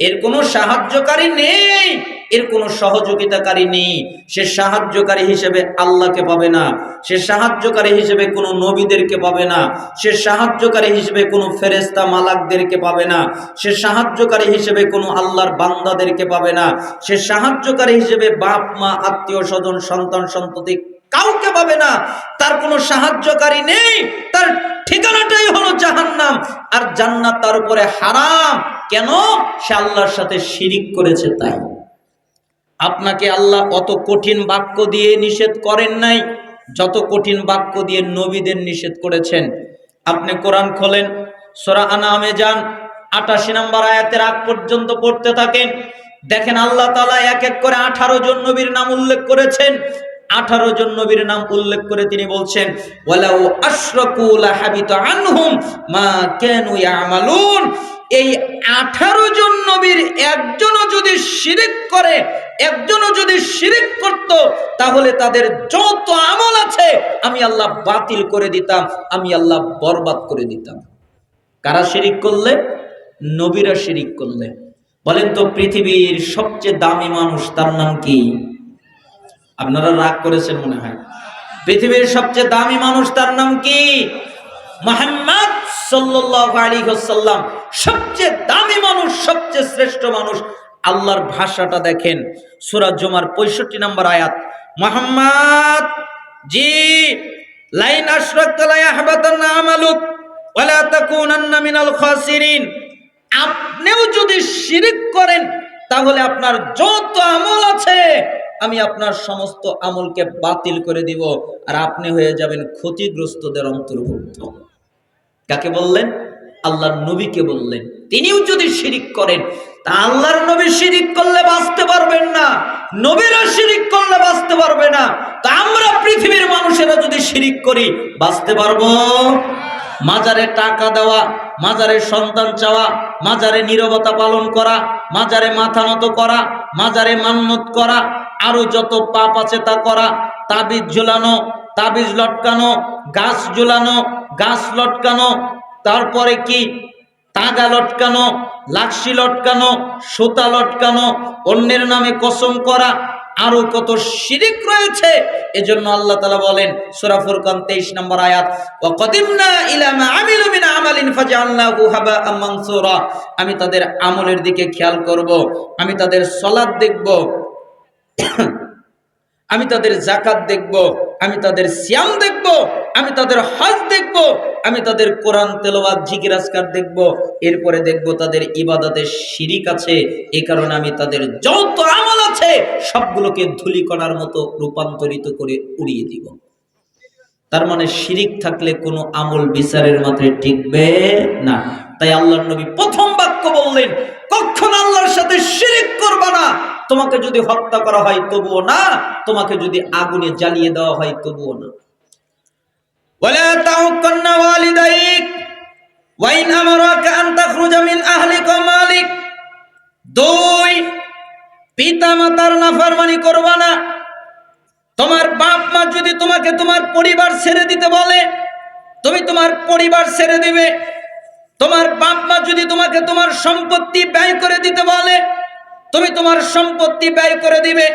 এর কোনো সাহায্যকারী নেই, এর কোনো সহযোগিতাকারী নেই। সে সাহায্যকারী হিসেবে আল্লাহকে পাবে না, সে সাহায্যকারী হিসেবে কোনো নবীদেরকে পাবে না, সে সাহায্যকারী হিসেবে কোনো ফেরেশতা মালাকদেরকে পাবে না, সে সাহায্যকারী হিসেবে কোনো আল্লাহর বান্দাদেরকে পাবে না, সে সাহায্যকারী হিসেবে বাপ মা আত্মীয় স্বজন সন্তান সন্ততি কাউকে পাবে না। তার কোনো সাহায্যকারী নেই, তার ঠিকানাটাই হলো জাহান্নাম, আর জান্নাত তার উপরে হারাম। কেন? সে আল্লাহর সাথে শিরিক করেছে তাই। আপনাকে আল্লাহ অত কঠিন বাক্য দিয়ে নিষেধ করেন নাই যত কঠিন বাক্য দিয়ে নবীদের নিষেধ করেছেন। আপনি কোরআন খোলেন, সূরা আনামে যান, 88 নম্বর আয়াতের আগ পর্যন্ত পড়তে থাকেন, দেখেন আল্লাহ তাআলা এক এক করে 18 জন নবীর নাম উল্লেখ করেছেন। 18 জন নবীর নাম উল্লেখ করে তিনি বলছেন, ওয়ালাউ আশরাকু লাহাবিতা আনহুম মা কানু ইয়ামালুন। এই 18 জন নবীর একজনও যদি শিরিক করে, একজনও যদি শিরিক করত, তাহলে তাদের যত আমল আছে আমি আল্লাহ বাতিল করে দিতাম, আমি আল্লাহ বরবাদ করে দিতাম। কারা শিরিক করলে? নবীরা শিরিক করলে। বলেন তো, পৃথিবীর সবচেয়ে দামি মানুষ তার নাম কি? আপনারা রাগ করেছেন মনে হয়। পৃথিবীর সবচেয়ে দামি মানুষ তার নাম কি? মুহাম্মদ সাল্লাল্লাহু আলাইহি ওয়াসাল্লাম। সবচেয়ে দামি মানুষ, সবচেয়ে শ্রেষ্ঠ মানুষ। আল্লাহর ভাষাটা দেখেন, সূরা জুমার 65 নম্বর আয়াত, মুহাম্মদ জি লাইন আশরাকতা লা ইয়াহবাতান্না আমালুক ওয়া লা তাকুনান্না মিনাল খাসিরিন। আপনিও যদি শিরিক করেন তাহলে আপনার যত আমল আছে আমি আপনার সমস্ত আমলকে বাতিল করে দিব, আর আপনি হয়ে যাবেন ক্ষতিগ্রস্তদের অন্তর্ভুক্ত। কাকে বললেন? আল্লাহর নবীকে বললেন। তিনিও যদি শিরিক করেন, তা আল্লাহর নবী শিরিক করলে বাঁচতে পারবেন না, নবীরা শিরিক করলে বাঁচতে পারবে না। তা আমরা পৃথিবীর মানুষেরা যদি শিরিক করি বাঁচতে পারবো? মাজারে টাকা দেওয়া, মাজারে সন্তান চাওয়া, মাজারে নীরবতা পালন করা, মাজারে মাথা নত করা, মাজারে মান্নত করা, আরো যত পাপ আছে তা করা, তাবিজ ঝুলানো, তাবিজ লটকানো, গাছ ঝুলানো, গাছ লটকানো, তারপরে কি তাগা লটকানো, লাকড়ি লটকানো, সুতা লটকানো, অন্যের নামে কসম করা, আরো কত শিরিক রয়েছে। এজন্য আল্লাহ তাআলা বলেন, সূরা ফুরকান 23 নম্বর আয়াত, ওয়া কাদিমনা ইলা মা আমিলু মিন আমালিন ফাজআলনাহু হাবাআম মানসুরা। আমি তাদের আমলের দিকে খেয়াল করব, আমি তাদের সালাত দেখব, আমি তাদের যাকাত দেখব, আমি তাদের সিয়াম দেখব, আমি তাদের হজ দেখব, আমি তাদের কোরআন তেলাওয়াত জিকির আজকার দেখব, এরপরে দেখব তাদের ইবাদতে শিরিক আছে। এই কারণে আমি তাদের যত আমল আছে সবগুলোকে ধুলিকণার মতো রূপান্তরিত করে উড়িয়ে দিব। তার মানে শিরিক থাকলে কোনো আমল বিচারের মাথায় টিকবে না। তাই আল্লাহর নবী প্রথম বাক্য বললেন, কখনো আল্লাহর সাথে শিরিক করবে না। তোমাকে যদি হত্যা করা হয় তবুও না, তোমাকে যদি আগুনে জ্বালিয়ে দেওয়া হয় তবুও না। ওয়ালা তাউকান্না ওয়ালিদাইক ওয়া ইন আমারাকা আন তাখরুজা মিন আহলিকা মালিক। দুই, পিতা মাতার নাফরমানি করবা না, তোমার বাপ মা যদি তোমাকে তোমার পরিবার ছেড়ে দিতে বলে, তুমি তোমার পরিবার ছেড়ে দিবে। তোমার বাপ মা যদি তোমাকে তোমার সম্পত্তি ব্যয় করে দিতে বলে, তুমি তোমার সম্পত্তি ব্যয় করে দিবে।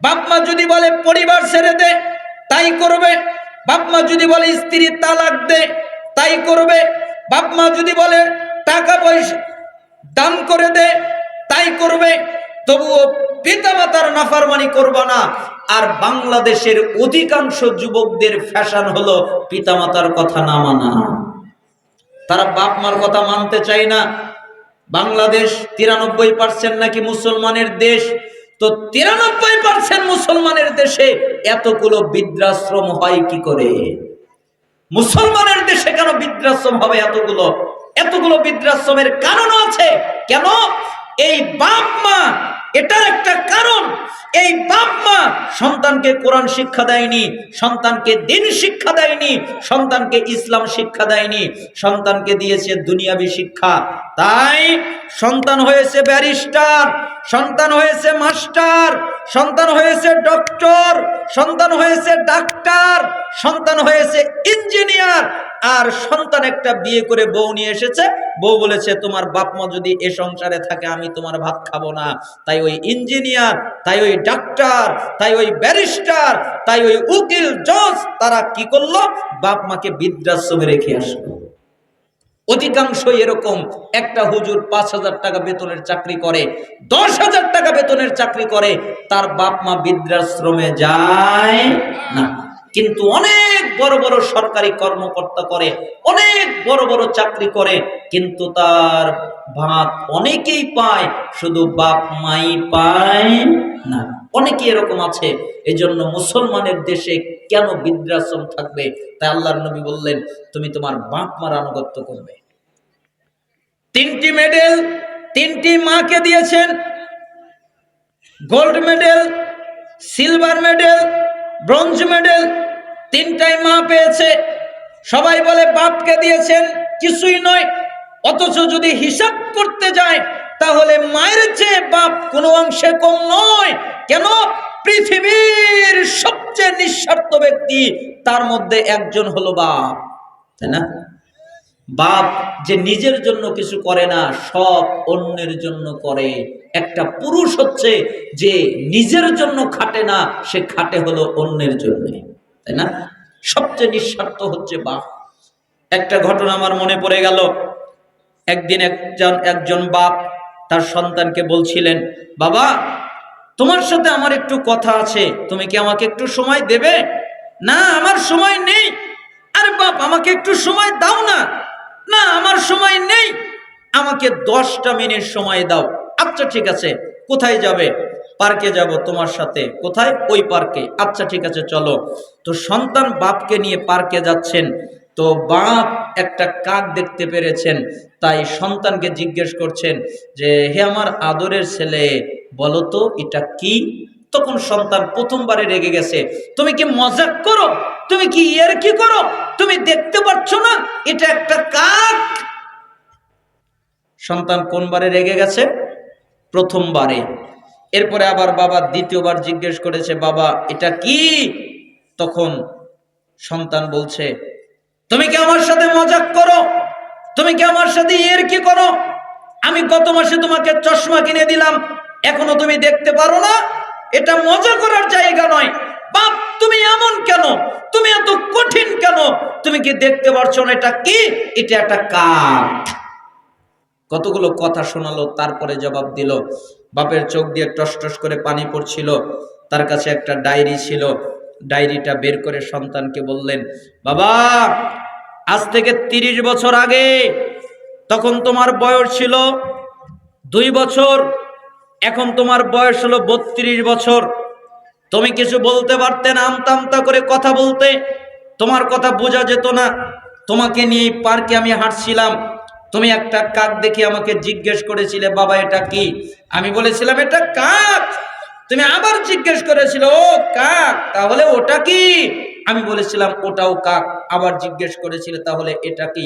বাপ মা যদি বলে পরিবার ছেড়ে দে, তাই করবে। বাপ মা যদি বলে স্ত্রী তালাক দে, তাই করবে। বাপ মা যদি বলে টাকা পয়সা দান করে দে, তাই করবে। তবুও পিতামাতার নাফরমানি করবে না। আর বাংলাদেশের অধিকাংশ যুবকদের ফ্যাশন হলো পিতামাতার কথা না মানা। তারা বাপ মার কথা মানতে চায় না। বাংলাদেশ 93% নাকি মুসলমানের দেশ, তো 93% মুসলমানের দেশে এতগুলো বৃদ্ধাশ্রম হয় কি করে? মুসলমানের দেশে কেন বৃদ্ধাশ্রম হবে? এতগুলো বৃদ্ধাশ্রমের কারণ আছে। কেন? এই বাপ মা, এটার একটা কারণ। এই বাপ মা সন্তানকে কোরআন শিক্ষা দেয়নি, সন্তানকে দ্বীন শিক্ষা দেয়নি, সন্তানকে ইসলাম শিক্ষা দেয়নি, সন্তানকে দিয়েছে দুনিয়াবি শিক্ষা। তাই সন্তান হয়েছে ব্যারিস্টার, সন্তান হয়েছে মাস্টার, সন্তান হয়েছে ডক্টর, সন্তান হয়েছে ডাক্তার, সন্তান হয়েছে ইঞ্জিনিয়ার। আর সন্তান একটা বিয়ে করে বউ নিয়ে এসেছে, বউ বলেছে তোমার বাপ মা যদি এ সংসারে থাকে আমি তোমার ভাত খাবো না। তাই ওই ইঞ্জিনিয়ার, তাই ওই ডাক্তার, তাই ওই ব্যারিস্টার, তাই ওই উকিল জজ, তারা কি করলো? বাপ মাকে বৃদ্ধাশ্রমে রেখে আসলো। অধিকাংশ এরকম। একটা হুজুর 5,000 টাকা বেতনের চাকরি করে, 10,000 টাকা বেতনের চাকরি করে, তার বাপ মা বৃদ্ধাশ্রমে যায় না। কিন্তু অনেক বড় বড় সরকারি কর্মকর্তা করে, অনেক বড় বড় চাকরি করে, কিন্তু তার ভাত অনেকেই পায়, শুধু বাপ মাই পায় না। অনেকে এরকম আছে। এজন্য মুসলমানের দেশে কেন বৃদ্ধাশ্রম থাকবে? তাই আল্লাহর নবী বললেন তুমি তোমার বাপ মার আনুগত্য করবে। 3টি মেডেল 3টি মাকে দিয়েছেন, gold medal, silver medal, bronze medal, 3টাই মা পেয়েছে। সবাই বলে বাপকে দিয়েছেন, কিছুই নয়। অথচ যদি হিসাব করতে যায় তাহলে মায়ের চেয়ে বাপ কোনো অংশে কম নয়। কেন? পৃথিবীর সবচেয়ে নিঃস্বার্থ ব্যক্তি, তার মধ্যে একজন হলো বাপ, তাই না? বাপ যে নিজের জন্য কিছু করে না, সব অন্যের জন্য করে। একটা পুরুষ হচ্ছে যে নিজের জন্য খাটে না, সে খাটে হলো অন্যের জন্য, তাই না? সবচেয়ে নিঃস্বার্থ হচ্ছে বাপ। একটা ঘটনা আমার মনে পড়ে গেল। একদিন একজন বাপ তার সন্তানকে বলছিলেন, বাবা তোমার সাথে আমার একটু কথা আছে, তুমি কি আমাকে একটু সময় দেবে? না, আমার সময় নেই। আরে বাপ, আমাকে একটু সময় দাও না। না, আমার সময় নেই, আমাকে 10টা মিনিট সময় দাও। আচ্ছা ঠিক আছে, কোথায় যাবে? পার্কে যাব তোমার সাথে। কোথায়? ওই পার্কে। আচ্ছা ঠিক আছে চলো। তো সন্তান বাপকে নিয়ে পার্কে যাচ্ছেন। তো বাপ একটা কাক দেখতে পেরেছেন, তাই সন্তানকে জিজ্ঞেস করছেন যে হে আমার আদরের ছেলে, বলো তো এটা কি? তখন সন্তান প্রথমবারে রেগে গেছে। তুমি কি মজাক করো? তুমি কি ইয়ার্কি করো? তুমি দেখতে পাচ্ছ না এটা একটা কাক? সন্তান কোনবারে রেগে গেছে? প্রথমবারে। এরপরে আবার বাবা দ্বিতীয়বার জিজ্ঞেস করেছে, বাবা এটা কি? তখন সন্তান বলছে, তুমি কি আমার সাথে মজাক করো? তুমি কি আমার সাথে ইয়ার্কি করো? আমি গত মাসে তোমাকে চশমা কিনে দিলাম, এখনো তুমি দেখতে পারো না? এটা মজা করার জায়গা নয়। বাপ তুমি এমন কেন? তুমি এত কঠিন কেন? তুমি কি দেখতে পারছো না এটা কি? এটা একটা কাক। কতগুলো কথা শোনালো, তারপরে জবাব দিল। বাপের চোখ দিয়ে টস টস করে পানি পড়ছিল। তার কাছে একটা ডায়েরি ছিল, ডায়েরিটা বের করে সন্তানকে বললেন, বাবা আজ থেকে 30 বছর আগে, তখন তোমার বয়স ছিল 2 বছর, এখন তোমার বয়স হলো 32 বছর। তুমি কিছু বলতে পারতে না, আমতা আমতা করে কথা বলতে, তোমার কথা বোঝা যেত না। তোমাকে নিয়ে পার্কে আমি হাঁটছিলাম, তুমি একটা কাক দেখে আমাকে জিজ্ঞেস করেছিলে, বাবা এটা কি? আমি বলেছিলাম এটা কাক। তুমি আবার জিজ্ঞেস করেছিলে, ও কাক, তাহলে ওটা কি? আমি বলেছিলাম ওটাও কাক। আবার জিজ্ঞেস করেছিলে, তাহলে এটা কি?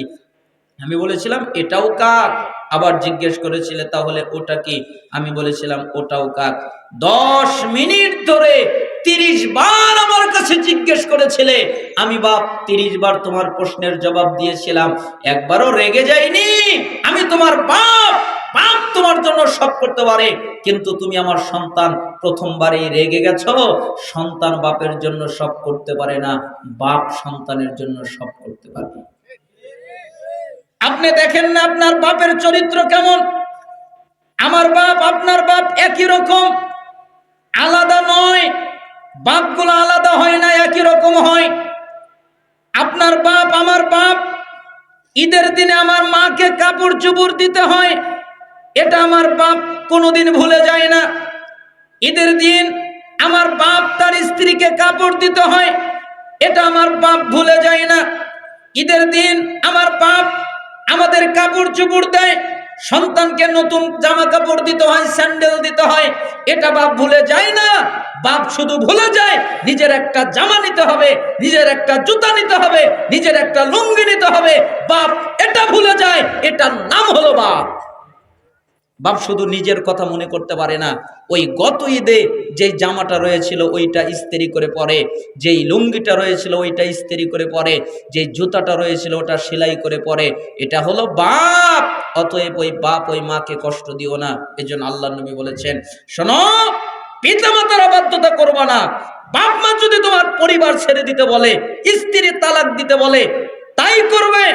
আমি বলেছিলাম এটাও কাক। আবার জিজ্ঞেস করেছিলে, তাহলে ওটা কি? আমি বলেছিলাম ওটাও কাক। 10 মিনিট ধরে 30 বার আমার কাছে জিজ্ঞেস করেছিলে, আমি বাপ 30 বার তোমার প্রশ্নের জবাব দিয়েছিলাম, একবারও রেগে যাইনি। আমি তোমার বাপ, বাপ তোমার জন্য সব করতে পারে, কিন্তু তুমি আমার সন্তান, প্রথমবারেই রেগে গেছো। সন্তান বাপের জন্য সব করতে পারে না, বাপ সন্তানের জন্য সব করতে পারে। আপনি দেখেন না আপনার বাপের চরিত্র কেমন? আমার বাপ আপনার বাপ একই রকম, আলাদা নয়। বাপগুলো আলাদা হয় না, একই রকম হয়। আপনার বাপ আমার বাপ। ঈদের দিনে আমার মাকে কাপড় চোপড় দিতে হয়, এটা আমার বাপ কোনোদিন ভুলে যায় না। ঈদের দিন আমার বাপ তার স্ত্রীকে কাপড় দিতে হয়, এটা আমার বাপ ভুলে যায় না। ঈদের দিন আমার বাপ আমাদের কাপড় চোপড় দেয়, সন্তানকে নতুন জামা কাপড় দিতে হয়, স্যান্ডেল দিতে হয়, এটা বাপ ভুলে যায় না। বাপ শুধু ভুলে যায় নিজের একটা জামা নিতে হবে, নিজের একটা জুতা নিতে হবে, নিজের একটা লুঙ্গি নিতে হবে। বাপ এটা ভুলে যায়, এটার নাম হলো বাপ। বাপ শুধু নিজের কথা মনে করতে পারে না। ওই গত ঈদে যেই জামাটা রয়েছিল ওইটা ইস্ত্রি করে পরে, যেই লুঙ্গিটা রয়েছিল ওইটা ইস্ত্রি করে পরে, যেই জুতাটা রয়েছিল ওটা সেলাই করে পরে। এটা হলো বাপ। অতএব ওই বাপ ওই মাকে কষ্ট দিও না। এজন্য আল্লাহর নবী বলেছেন, শোনো, পিতামাতার অবাধ্যতা করবা না। বাপ মা যদি তোমার পরিবার ছেড়ে দিতে বলে, স্ত্রী তালাক দিতে বলে, তাই করবে।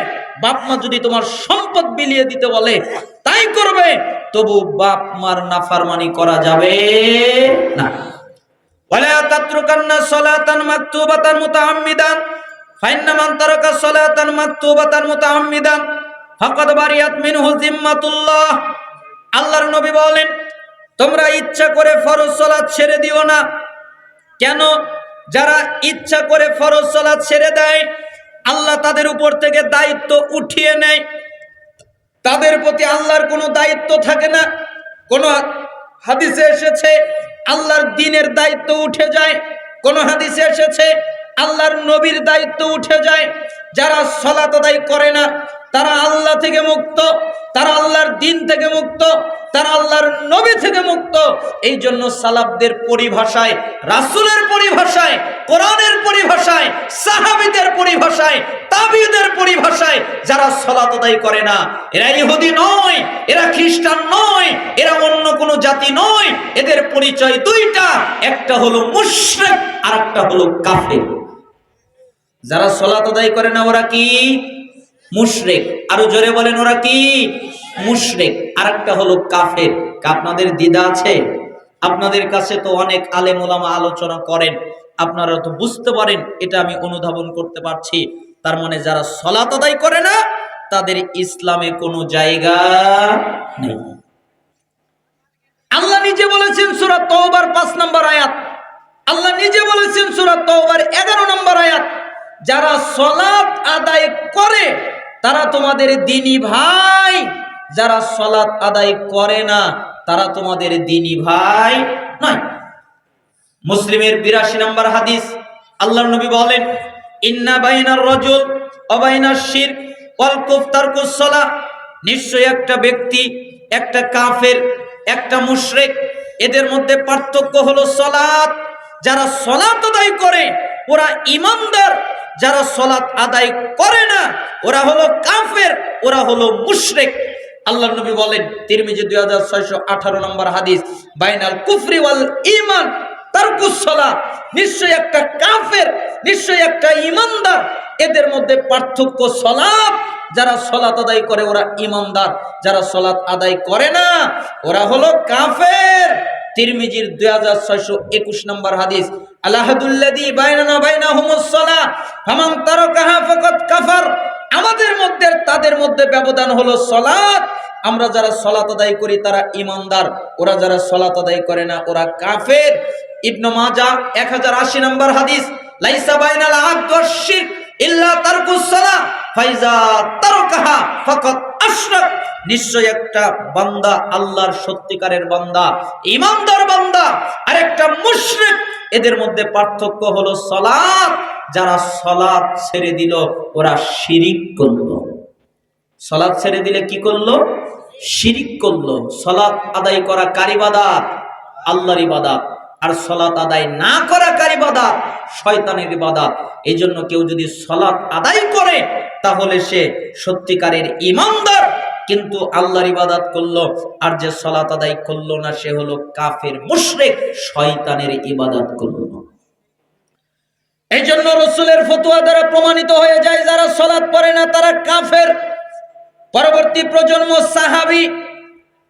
বাপ মা যদি তোমার সম্পদ বিলিয়ে দিতে বলে, তাই করবে। তবু বাপ মার নাফরমানি করা যাবে না। ওয়ালা তাতরুকান্না সালাতান মাকতুবাতান মুতাআম্মিদান ফাইন্না মান তারাকা সালাতান মাকতুবাতান মুতাআম্মিদান ফাকাদ বারিয়াত মিনহু জিম্মাতুল্লাহ। আল্লাহর নবী বলেন, তোমরা ইচ্ছা করে ফরজ সালাত ছেড়ে দিও না। কেন? যারা ইচ্ছা করে ফরজ সালাত ছেড়ে দেয়, আল্লাহ তাদের উপর থেকে দায়িত্ব উঠিয়ে নেয়। তাদের প্রতি আল্লাহর কোনো দায়িত্ব থাকে না। কোন হাদিসে এসেছে আল্লাহর দ্বীনের দায়িত্ব উঠে যায়, কোন হাদিসে এসেছে আল্লাহর নবীর দায়িত্ব উঠে যায়। যারা সালাত আদায় করে না তারা আল্লাহ থেকে মুক্ত, তারা আল্লাহর দ্বীন থেকে মুক্ত, তারা আল্লাহর নবী থেকে মুক্ত। এই জন্য সালাফদের পরিভাষায়, রাসূলের পরিভাষায়, কোরআনের পরিভাষায়, সাহাবীদের পরিভাষায়, তাবিঈদের পরিভাষায় যারা সালাত আদায় করে না, এরা ইহুদি নয়, এরা খ্রিস্টান নয়, এরা অন্য কোনো জাতি নয়। এদের পরিচয় দুইটা, একটা হলো মুশরিক আর একটা হলো কাফের। যারা সালাত আদায় করে না ওরা কি? মুশরিক। আরো জোরে বলেন, ওরা কি? মুশরিক। আর একটা হলো কাফের। আপনাদের দ্বিধা আছে? আপনাদের কাছে তো অনেক আলেম ওলামা আলোচনা করেন, আপনারা তো বুঝতে পারেন, এটা আমি অনুধাবন করতে পারছি। তার মানে যারা সালাত আদায় করে না তাদের ইসলামে কোনো জায়গা নেই। আল্লাহ নিজে বলেছেন সূরা তাওবার 5 নম্বর আয়াত, আল্লাহ নিজে বলেছেন সূরা তাওবার 11 নম্বর আয়াত, যারা সালাত আদায় করে তারা তোমাদের দ্বীনী ভাই, যারা সালাত আদায় করে না তারা তোমাদের দ্বীনী ভাই নয়। মুসলিমের 82 নম্বর হাদিস, আল্লাহর নবী বলেন, ইন্না বাইনার রাজুল ওয়া বাইনাশ শিরক ওয়াল কুফর তারকুস সালাহ। নিশ্চয়ই একটা ব্যক্তি, একটা কাফের, একটা মুশরিক, এদের মধ্যে পার্থক্য হলো সালাত। যারা সালাত আদায় করে ওরা ঈমানদার, যারা সালাত আদায় করে না ওরা হলো কাফের, ওরা হলো মুশরিক। আল্লাহর নবী বলেন, তিরমিজি 2618 নম্বর হাদিস, বাইনাল কুফরি ওয়াল ঈমান তারকুস সালাহ। নিশ্চয়ই একটা কাফের, নিশ্চয়ই একটা ঈমানদার, এদের মধ্যে পার্থক্য সালাত। যারা সালাত আদায় করে ওরা ঈমানদার, যারা সালাত আদায় করে না ওরা হলো কাফের। তিরমিজির 2621 নম্বর হাদিস, আলাহাদুল্লাযী বাইনানা বাইনাহুমুস সালাহ ফামান তারাকাহা ফাকাদ কাফার। আমাদের মধ্যে তাদের মধ্যে ব্যবধান হলো সালাত। আমরা যারা সালাত আদায় করি তারা ঈমানদার, ওরা যারা সালাত আদায় করে না ওরা কাফের। ইবনে মাজাহ 1080 নম্বর হাদিস, লাইসা বাইনাল আবদ ওয়াশ শিরক ইল্লা তারকুস সালাহ ফাইজা তারাকাহা ফাকাদ আশরাক। নিশ্চয় একটা বান্দা আল্লাহর সত্যিকারের বান্দা, ঈমানদার বান্দা, আর একটা মুশরিক, এদের মধ্যে পার্থক্য হলো সালাত। যারা সালাত ছেড়ে দিল ওরা শিরিক করলো। সালাত ছেড়ে দিলে কি করলো? শিরিক করলো। সালাত আদায় করা কার ইবাদত? আল্লাহর ইবাদত। আর সালাত আদায় না করা কার ইবাদত? শয়তানের ইবাদত। এই জন্য কেউ যদি সালাত আদায় করে তাহলে সে সত্যিকারের ঈমানদার, কিন্তু আল্লাহর ইবাদত করলো। আর যে সালাত আদায় করলো না সে হলো কাফের মুশরিক, শয়তানের ইবাদত করলো। এই জন্য রাসূলের ফতোয়া দ্বারা প্রমাণিত হয়ে যায় যারা সালাত পড়ে না তারা কাফের। পরবর্তী প্রজন্ম সাহাবী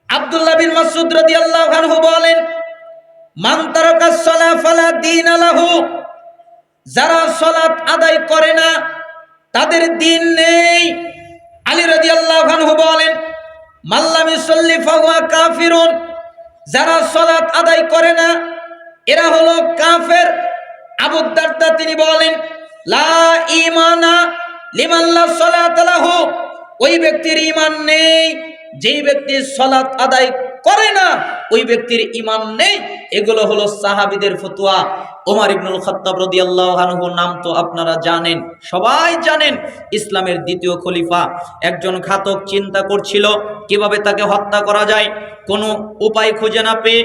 আব্দুল্লাহ বিন মাসউদ রাদিয়াল্লাহু আনহু বলেন, মান তারাকাস সালাহ ফালা দীন লাহু, যারা সালাত আদায় করে না তাদের দিন নেই। আলী রাদিয়াল্লাহু আনহু বলেন, মাল্লাম ইউসাল্লি ফাহুয়া কাফিরুন, যারা সালাত আদায় করে না এরা হলো কাফের। আবু দারদা তিনি বলেন, লা ঈমানা লিমান লা সালাত লাহু, ওই ব্যক্তির ঈমান নেই যেই ব্যক্তি সালাত আদায় করে না, ওই ব্যক্তির ঈমান নেই। এগুলো হলো সাহাবীদের ফতোয়া। ওমর ইবনুল খাত্তাব রাদিয়াল্লাহু আনহু নাম তো আপনারা জানেন, সবাই জানেন, ইসলামের দ্বিতীয় খলিফা। একজন ঘাতক চিন্তা করছিল কিভাবে তাকে হত্যা করা যায়, কোনো উপায় খুঁজে না পেয়ে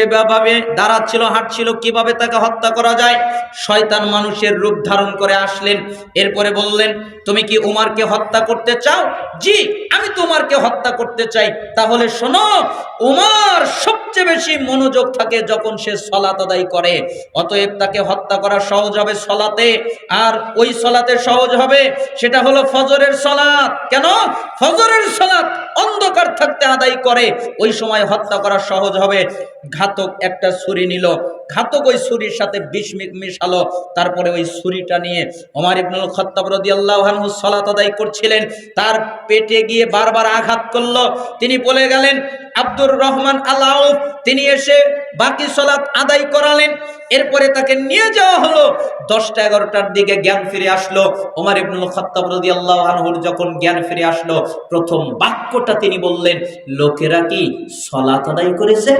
এভাবে দাঁড়াচ্ছিল, হাঁটছিল, কিভাবে তাকে হত্যা করা যায়। শয়তান মানুষের রূপ ধারণ করে আসলেন। এরপরে বললেন, তুমি কি উমারকে হত্যা করতে চাও? জি, আমি তো উমারকে হত্যা করতে চাই। তাহলে শোনো, উমার সবচেয়ে বেশি মনোযোগ থাকে যখন সে সালাত আদায় করে, অতএব তাকে হত্যা করা সহজ হবে সালাতে। আর ওই সালাতে সহজ হবে সেটা হলো ফজরের সালাত। কেন? ফজরের সালাত অন্ধকার থাকতে আদায় করে, ওই সময় হত্যা করা সহজ হবে। ঘাতক একটা ছুরি নিল, ঘাতক ওই ছুরির সাথে বিষ মিশালো, তারপরে ওই ছুরিটা নিয়ে ওমর ইবনুল খাত্তাব রাদিয়াল্লাহু আনহু সালাত আদায় করছিলেন, তার পেটে গিয়ে বারবার আঘাত করলো। তিনি বলে গেলেন, আব্দুর রহমান আল আউফ, তিনি এসে বাকি সালাত আদায় করালেন। এরপরে তাকে নিয়ে যাওয়া হলো। 10টা-11টার দিকে জ্ঞান ফিরে আসলো। ওমর ইবনুল খাত্তাব রাদিয়াল্লাহু আনহুর যখন জ্ঞান ফিরে আসলো, প্রথম বাক্যটা তিনি বললেন, লোকেরা কি সালাত আদায় করেছে?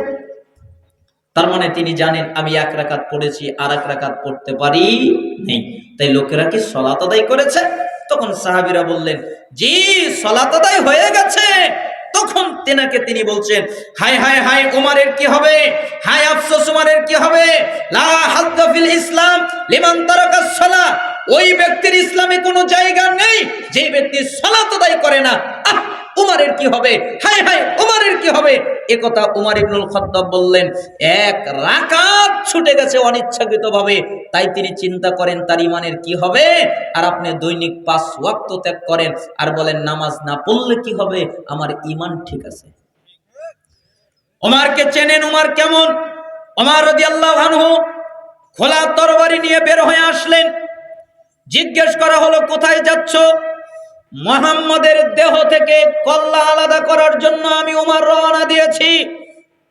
তার মানে তিনি জানেন আমি 1 রাকাত পড়েছি, আর 1 রাকাত পড়তে পারি নেই, তাই লোকেরা কি সালাত আদায় করেছে? তখন সাহাবীরা বললেন, জি, সালাত আদায় হয়ে গেছে। তখন তিনি বলছেন, হায় হায় হায়, উমারের কি হবে? হায় আফসোস, উমারের কি হবে? লা হাজ্জা ফিল ইসলাম লিমান তারাকাস সালাহ, ওই ব্যক্তির ইসলামে কোনো জায়গা নেই যে ব্যক্তি সালাত আদায় করে না। উমারের কি হবে? হায় হায়, উমারের কি হবে? একথা উমর ইবনুল খাত্তাব বললেন। 1 রাকাত ছুটে গেছে অনিচ্ছাকৃতভাবে, তাই তিনি চিন্তা করেন তার ইমানের কি হবে। আর আপনি দৈনিক 5 ওয়াক্ত ত্যাগ করেন আর বলেন নামাজ না পড়লে কি হবে, আমার ইমান ঠিক আছে। ওমরকে চেনেন, ওমর কেমন? ওমর রাদিয়াল্লাহু আনহু খোলা তরবারি নিয়ে বের হয়ে আসলেন। জিজ্ঞেস করা হলো, কোথায় যাচ্ছ? মুহাম্মাদের দেহ থেকে কল্লা আলাদা করার জন্য আমি ওমর রওনা দিয়েছি।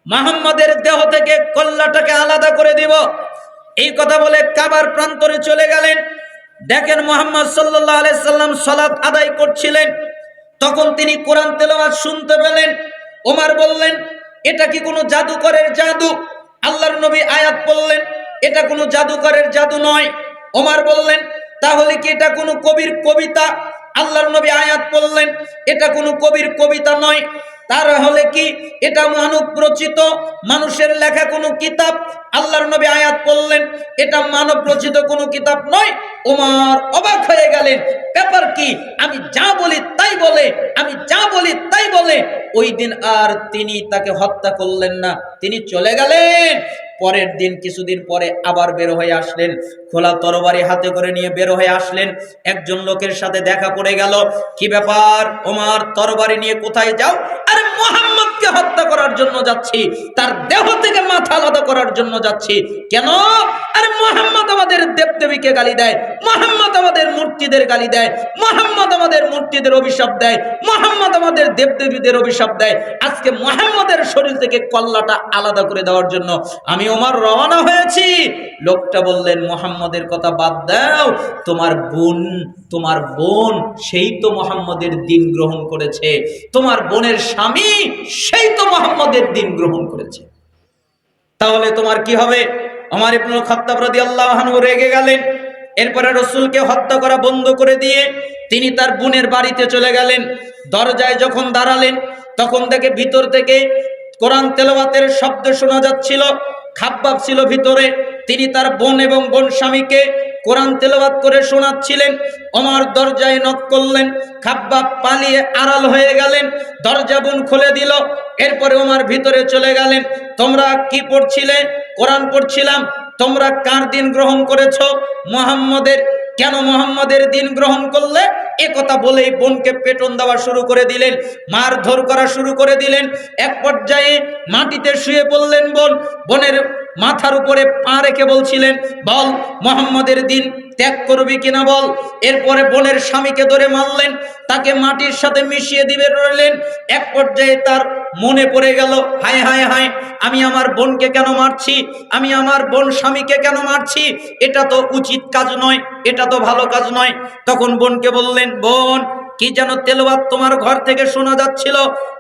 মুহাম্মাদের দেহ থেকে কল্লাটাকে আলাদা করে দিব। এই কথা বলে কাবার প্রান্তরে চলে গেলেন। দেখেন মুহাম্মদ সাল্লাল্লাহু আলাইহি সাল্লাম সালাত আদায় করছিলেন। তখন তিনি কোরআন তেলাওয়াত শুনতে পেলেন। ওমর বললেন, এটা কি কোনো জাদুকরের জাদু? আল্লাহর নবী আয়াত পড়লেন, এটা কোনো জাদুকরের জাদু নয়। ওমর বললেন, তাহলে কি এটা কোনো কবির কবিতা? আল্লাহর নবী আয়াত পড়লেন, এটা কোনো কবির কবিতা নয়। তাহলে কি এটা মানব রচিত, মানুষের লেখা কোনো কিতাব? আল্লাহর নবী আয়াত পড়লেন, এটা মানব রচিত কোনো কিতাব নয়। ওমর অবাক হয়ে গেলেন, ব্যাপার কি? আমি যা বলি তাই বলে, আমি যা বলি তাই বলে। ওই দিন আর তিনি তাকে হত্যা করলেন না, তিনি চলে গেলেন। পরের দিন কিছুদিন পরে আবার বের হয়ে আসলেন, খোলা তরবারি হাতে করে নিয়ে বের হয়ে আসলেন। একজন লোকের সাথে দেখা পড়ে গেল। কি ব্যাপার ওমর, তরবারি নিয়ে কোথায় যাও? আরে মুহাম্মদকে হত্যা করার জন্য যাচ্ছি, তার দেহ থেকে মাথা আলাদা করার জন্য যাচ্ছি। কেন? আরে মুহাম্মদ আমাদের দেবদেবীকে গালি দেয়, মুহাম্মদ আমাদের মূর্তিদের গালি দেয়, মুহাম্মদ আমাদের মূর্তিদের অভিশাপ দেয়, মুহাম্মদ আমাদের দেবদেবীদের অভিশাপ দেয়। আজকে মুহাম্মদের শরীর থেকে কল্লাটা আলাদা করে দেওয়ার জন্য আমি ওমর রওনা হয়েছি। লোকটা বললেন, মুহাম্মদের কথা বাদ দাও, তোমার বোন সেই তো মুহাম্মদের দ্বীন গ্রহণ করেছে, তোমার বোনের স্বামী সেই তো মুহাম্মদের দ্বীন গ্রহণ করেছে, তাহলে তোমার কি হবে? ওমর ইবনুল খাত্তাব রাদিয়াল্লাহু আনহু রেগে গেলেন। এরপরে রাসূলকে হত্যা করা বন্ধ করে দিয়ে তিনি তার বোনের বাড়িতে চলে গেলেন। দরজায় যখন দাঁড়ালেন তখন থেকে ভিতর থেকে কোরআন তেলাওয়াতের শব্দ শোনা যাচ্ছিল। খাব্বাব ছিল ভিতরে, তিনি তার বোন এবং বোন স্বামীকে কোরআন তেলাওয়াত করে শোনাচ্ছিলেন। ওমর দরজায় নক করলেন, খাব্বাব পালিয়ে আড়াল হয়ে গেলেন, দরজা বোন খুলে দিল। এরপরে ওমর ভিতরে চলে গেলেন। তোমরা কি পড়ছিলে? কোরআন পড়ছিলাম। তোমরা কার দিন গ্রহণ করেছো? মুহাম্মদের। কেন মুহাম্মদের দিন গ্রহণ করলে? এ কথা বলেই বোনকে পেটন দেওয়া শুরু করে দিলেন, মারধর করা শুরু করে দিলেন। এক পর্যায়ে মাটিতে শুয়ে পড়লেন বোন। বোনের মাথার উপরে পা রেখে বলছিলেন, বল মুহাম্মদের দিন ত্যাগ করবি কিনা বল। এরপরে বোনের স্বামীকে ধরে মারলেন, তাকে মাটির সাথে মিশিয়ে দিবে রইলেন। এক পর্যায়ে তার মনে পড়ে গেল, হায় হায় হায়, আমি আমার বোনকে কেন মারছি, আমি আমার বোন স্বামীকে কেন মারছি, এটা তো উচিত কাজ নয়, এটা তো ভালো কাজ নয়। তখন বোনকে বললেন, বোন কি যেন তেলাওয়াত তোমার ঘর থেকে শোনা যাচ্ছিল।